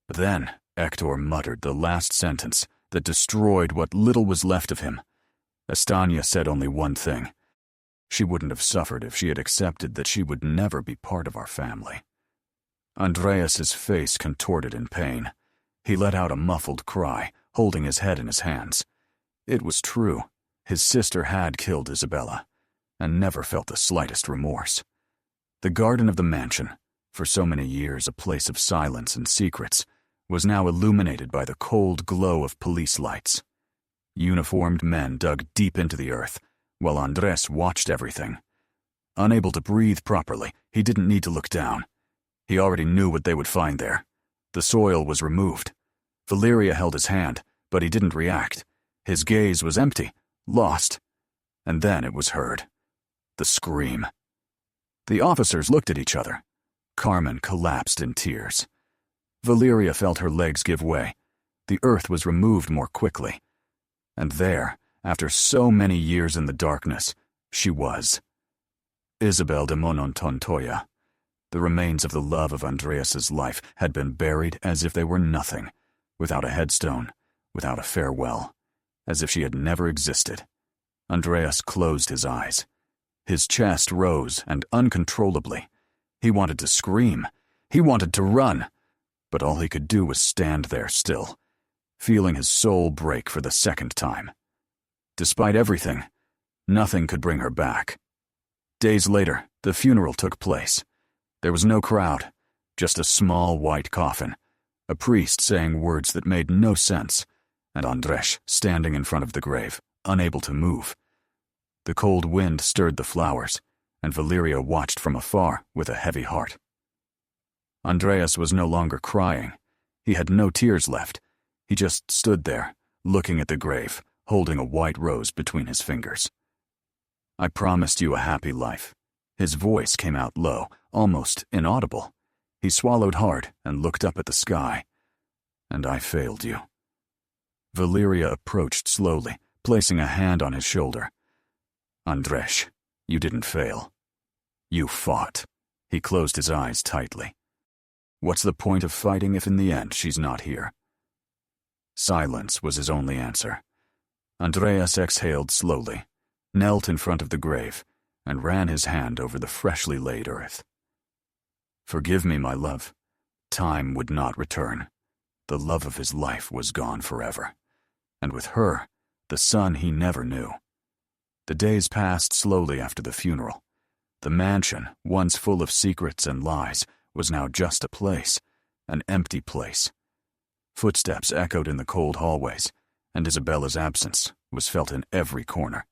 Speaker 1: But then Hector muttered the last sentence that destroyed what little was left of him. Estefania said only one thing. She wouldn't have suffered if she had accepted that she would never be part of our family. Andreas's face contorted in pain. He let out a muffled cry, holding his head in his hands. It was true. His sister had killed Isabella, and never felt the slightest remorse. The garden of the mansion, for so many years a place of silence and secrets, was now illuminated by the cold glow of police lights. Uniformed men dug deep into the earth, while Andres watched everything. Unable to breathe properly, he didn't need to look down. He already knew what they would find there. The soil was removed. Valyria held his hand, but he didn't react. His gaze was empty, lost. And then it was heard. The scream. The officers looked at each other. Carmen collapsed in tears. Valyria felt her legs give way. The earth was removed more quickly. And there, after so many years in the darkness, she was. Isabel de Monontontoya. The remains of the love of Andreas's life had been buried as if they were nothing, without a headstone, without a farewell, as if she had never existed. Andreas closed his eyes. His chest rose, and uncontrollably. He wanted to scream. He wanted to run. But all he could do was stand there still, feeling his soul break for the second time. Despite everything, nothing could bring her back. Days later, the funeral took place. There was no crowd, just a small white coffin, a priest saying words that made no sense, and Andres standing in front of the grave, unable to move. The cold wind stirred the flowers, and Valyria watched from afar with a heavy heart. Andreas was no longer crying. He had no tears left. He just stood there, looking at the grave, holding a white rose between his fingers. I promised you a happy life. His voice came out low, almost inaudible. He swallowed hard and looked up at the sky. And I failed you. Valyria approached slowly, placing a hand on his shoulder. Andres, you didn't fail. You fought. He closed his eyes tightly. What's the point of fighting if in the end she's not here? Silence was his only answer. Andreas exhaled slowly, knelt in front of the grave, and ran his hand over the freshly laid earth. Forgive me, my love. Time would not return. The love of his life was gone forever. And with her, the son he never knew. The days passed slowly after the funeral. The mansion, once full of secrets and lies, was now just a place, an empty place. Footsteps echoed in the cold hallways, and Isabella's absence was felt in every corner.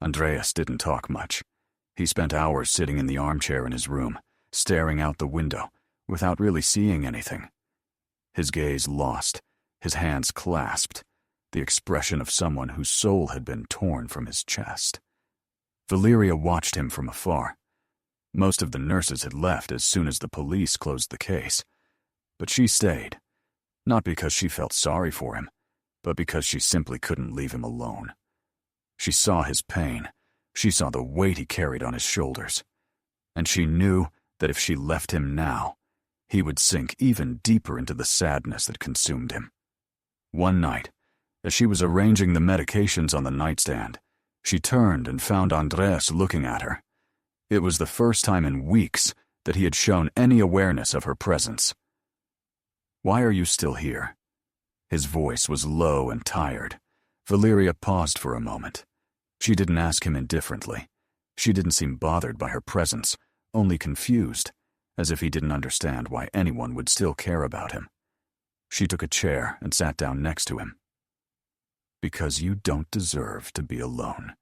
Speaker 1: Andreas didn't talk much. He spent hours sitting in the armchair in his room, staring out the window, without really seeing anything. His gaze lost, his hands clasped, the expression of someone whose soul had been torn from his chest. Valyria watched him from afar. Most of the nurses had left as soon as the police closed the case. But she stayed, not because she felt sorry for him, but because she simply couldn't leave him alone. She saw his pain. She saw the weight he carried on his shoulders. And she knew that if she left him now, he would sink even deeper into the sadness that consumed him. One night, as she was arranging the medications on the nightstand, she turned and found Andreas looking at her. It was the first time in weeks that he had shown any awareness of her presence. Why are you still here? His voice was low and tired. Valyria paused for a moment. She didn't ask him indifferently. She didn't seem bothered by her presence, only confused, as if he didn't understand why anyone would still care about him. She took a chair and sat down next to him. Because you don't deserve to be alone.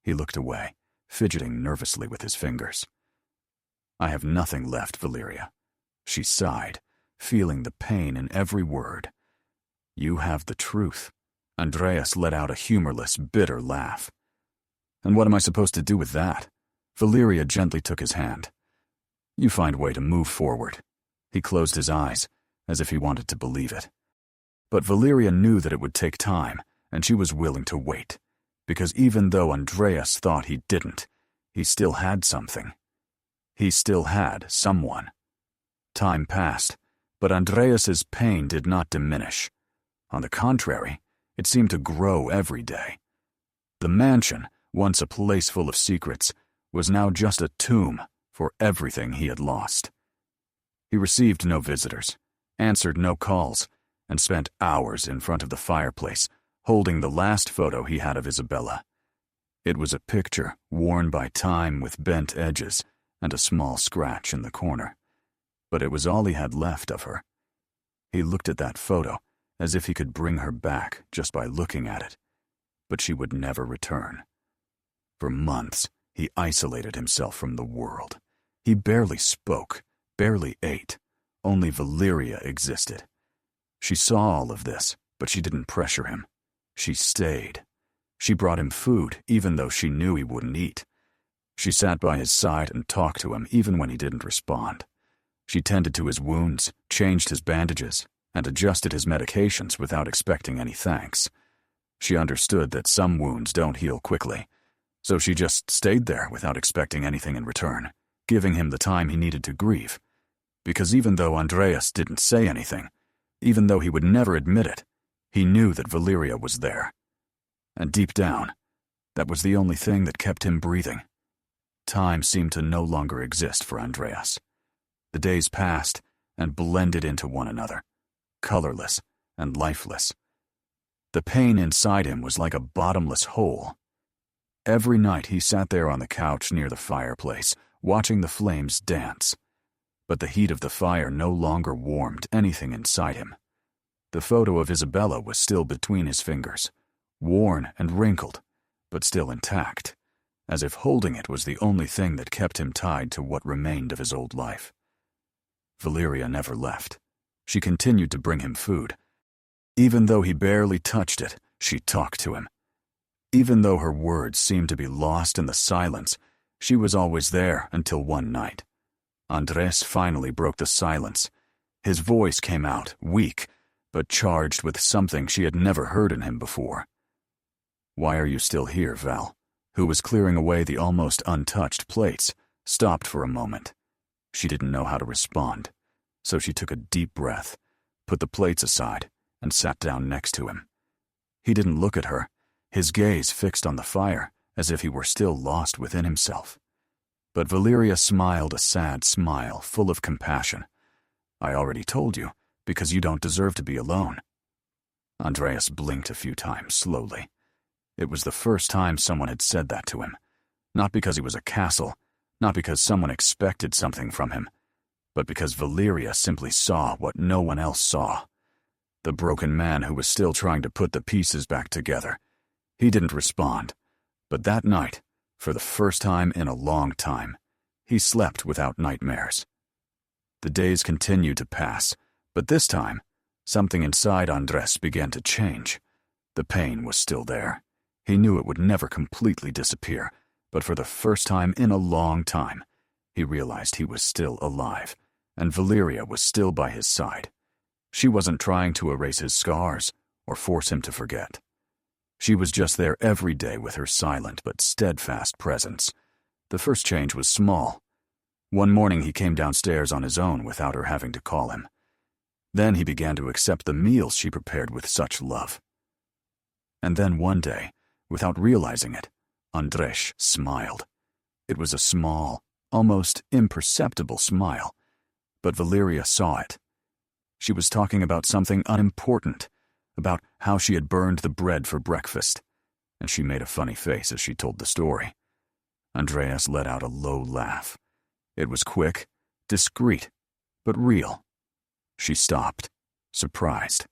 Speaker 1: He looked away, fidgeting nervously with his fingers. I have nothing left, Valyria. She sighed, feeling the pain in every word. You have the truth. Andreas let out a humorless, bitter laugh. And what am I supposed to do with that? Valyria gently took his hand. You find a way to move forward. He closed his eyes, as if he wanted to believe it. But Valyria knew that it would take time, and she was willing to wait, because even though Andreas thought he didn't, he still had something. He still had someone. Time passed, but Andreas's pain did not diminish. On the contrary, it seemed to grow every day. The mansion, once a place full of secrets, was now just a tomb for everything he had lost. He received no visitors, answered no calls, and spent hours in front of the fireplace, holding the last photo he had of Isabella. It was a picture worn by time with bent edges and a small scratch in the corner. But it was all he had left of her. He looked at that photo as if he could bring her back just by looking at it. But she would never return. For months, he isolated himself from the world. He barely spoke, barely ate. Only Valyria existed. She saw all of this, but she didn't pressure him. She stayed. She brought him food, even though she knew he wouldn't eat. She sat by his side and talked to him even when he didn't respond. She tended to his wounds, changed his bandages, and adjusted his medications without expecting any thanks. She understood that some wounds don't heal quickly, so she just stayed there without expecting anything in return, giving him the time he needed to grieve. Because even though Andreas didn't say anything, even though he would never admit it, he knew that Valyria was there. And deep down, that was the only thing that kept him breathing. Time seemed to no longer exist for Andreas. The days passed and blended into one another, colorless and lifeless. The pain inside him was like a bottomless hole. Every night he sat there on the couch near the fireplace, watching the flames dance. But the heat of the fire no longer warmed anything inside him. The photo of Isabella was still between his fingers, worn and wrinkled, but still intact, as if holding it was the only thing that kept him tied to what remained of his old life. Valyria never left. She continued to bring him food. Even though he barely touched it, she talked to him. Even though her words seemed to be lost in the silence, she was always there until one night. Andres finally broke the silence. His voice came out, weak, but charged with something she had never heard in him before. "Why are you still here?" Val, who was clearing away the almost untouched plates, stopped for a moment. She didn't know how to respond, so she took a deep breath, put the plates aside, and sat down next to him. He didn't look at her, his gaze fixed on the fire, as if he were still lost within himself. But Valyria smiled a sad smile full of compassion. "I already told you, because you don't deserve to be alone." Andreas blinked a few times, slowly. It was the first time someone had said that to him, not because he was a castle, not because someone expected something from him, but because Valyria simply saw what no one else saw. The broken man who was still trying to put the pieces back together. He didn't respond, but that night, for the first time in a long time, he slept without nightmares. The days continued to pass, but this time, something inside Andres began to change. The pain was still there. He knew it would never completely disappear, but for the first time in a long time, he realized he was still alive, and Valyria was still by his side. She wasn't trying to erase his scars or force him to forget. She was just there every day with her silent but steadfast presence. The first change was small. One morning he came downstairs on his own without her having to call him. Then he began to accept the meals she prepared with such love. And then one day, without realizing it, Andres smiled. It was a small, almost imperceptible smile, but Valyria saw it. She was talking about something unimportant, about how she had burned the bread for breakfast, and she made a funny face as she told the story. Andreas let out a low laugh. It was quick, discreet, but real. She stopped, surprised.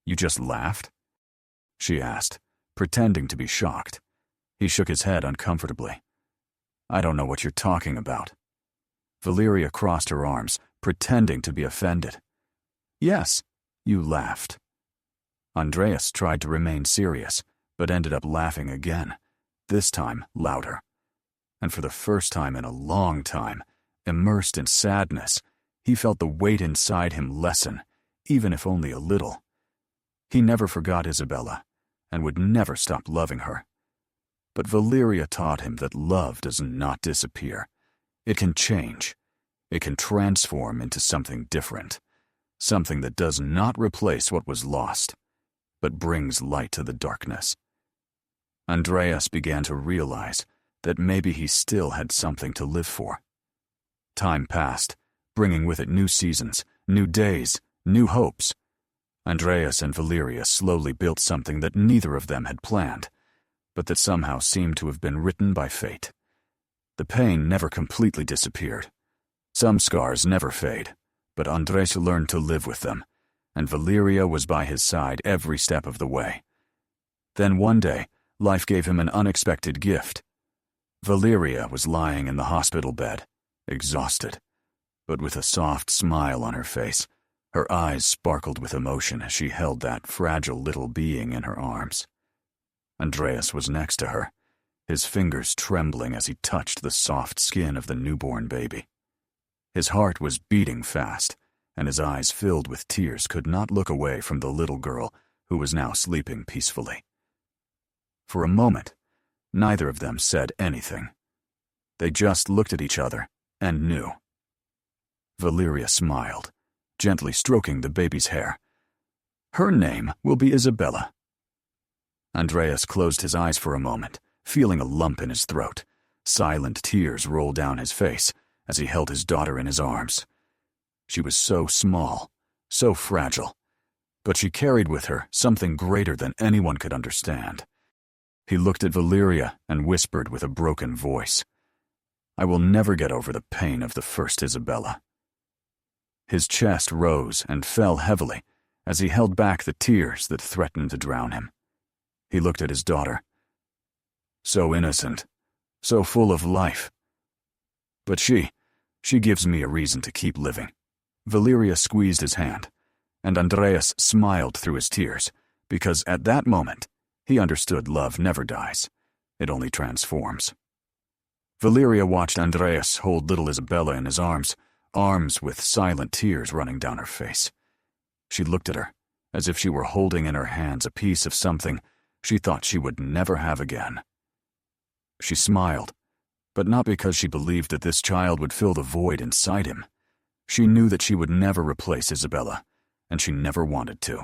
Speaker 1: "You just laughed?" she asked, pretending to be shocked. He shook his head uncomfortably. "I don't know what you're talking about." Valyria crossed her arms, pretending to be offended. "Yes, you laughed." Andreas tried to remain serious, but ended up laughing again, this time louder. And for the first time in a long time, immersed in sadness, he felt the weight inside him lessen, even if only a little. He never forgot Isabella, and would never stop loving her. But Valyria taught him that love does not disappear. It can change. It can transform into something different. Something that does not replace what was lost, but brings light to the darkness. Andreas began to realize that maybe he still had something to live for. Time passed, bringing with it new seasons, new days, new hopes. Andreas and Valyria slowly built something that neither of them had planned, but that somehow seemed to have been written by fate. The pain never completely disappeared. Some scars never fade, but Andres learned to live with them, and Valyria was by his side every step of the way. Then one day, life gave him an unexpected gift. Valyria was lying in the hospital bed, exhausted, but with a soft smile on her face. Her eyes sparkled with emotion as she held that fragile little being in her arms. Andreas was next to her, his fingers trembling as he touched the soft skin of the newborn baby. His heart was beating fast, and his eyes filled with tears could not look away from the little girl who was now sleeping peacefully. For a moment, neither of them said anything. They just looked at each other and knew. Valyria smiled, gently stroking the baby's hair. "Her name will be Isabella." Andreas closed his eyes for a moment, feeling a lump in his throat. Silent tears rolled down his face as he held his daughter in his arms. She was so small, so fragile, but she carried with her something greater than anyone could understand. He looked at Valyria and whispered with a broken voice, "I will never get over the pain of the first Isabella." His chest rose and fell heavily as he held back the tears that threatened to drown him. He looked at his daughter. So innocent, so full of life. But she gives me a reason to keep living. Valyria squeezed his hand, and Andreas smiled through his tears, because at that moment, he understood love never dies. It only transforms. Valyria watched Andreas hold little Isabella in his arms with silent tears running down her face. She looked at her, as if she were holding in her hands a piece of something she thought she would never have again. She smiled, but not because she believed that this child would fill the void inside him. She knew that she would never replace Isabella, and she never wanted to.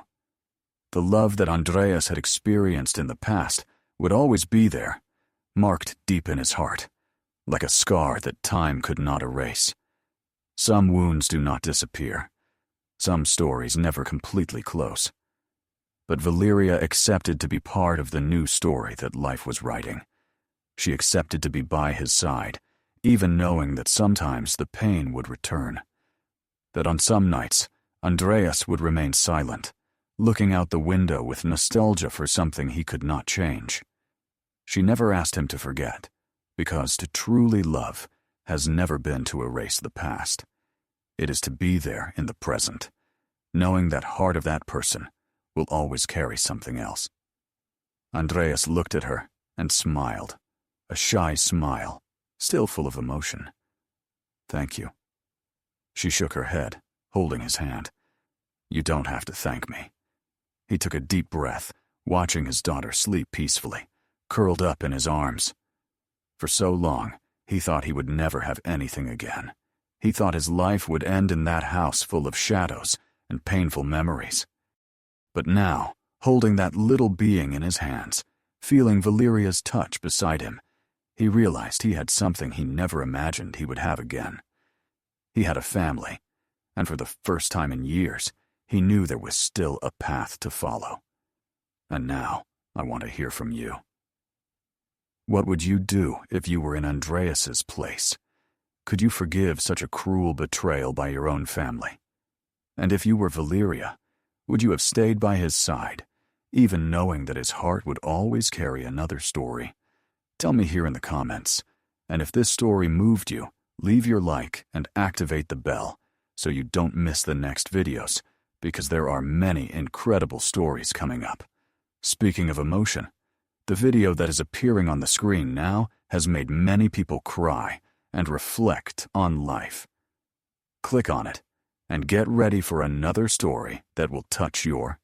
Speaker 1: The love that Andreas had experienced in the past would always be there, marked deep in his heart, like a scar that time could not erase. Some wounds do not disappear. Some stories never completely close. But Valyria accepted to be part of the new story that life was writing. She accepted to be by his side, even knowing that sometimes the pain would return. That on some nights, Andreas would remain silent, looking out the window with nostalgia for something he could not change. She never asked him to forget, because to truly love has never been to erase the past. It is to be there in the present, knowing that heart of that person will always carry something else. Andreas looked at her and smiled, a shy smile, still full of emotion. "Thank you." She shook her head, holding his hand. "You don't have to thank me." He took a deep breath, watching his daughter sleep peacefully, curled up in his arms. For so long, he thought he would never have anything again. He thought his life would end in that house full of shadows and painful memories. But now, holding that little being in his hands, feeling Valyria's touch beside him, he realized he had something he never imagined he would have again. He had a family, and for the first time in years, he knew there was still a path to follow. And now, I want to hear from you. What would you do if you were in Andreas's place? Could you forgive such a cruel betrayal by your own family? And if you were Valyria, would you have stayed by his side, even knowing that his heart would always carry another story? Tell me here in the comments. And if this story moved you, leave your like and activate the bell so you don't miss the next videos, because there are many incredible stories coming up. Speaking of emotion, the video that is appearing on the screen now has made many people cry and reflect on life. Click on it and get ready for another story that will touch your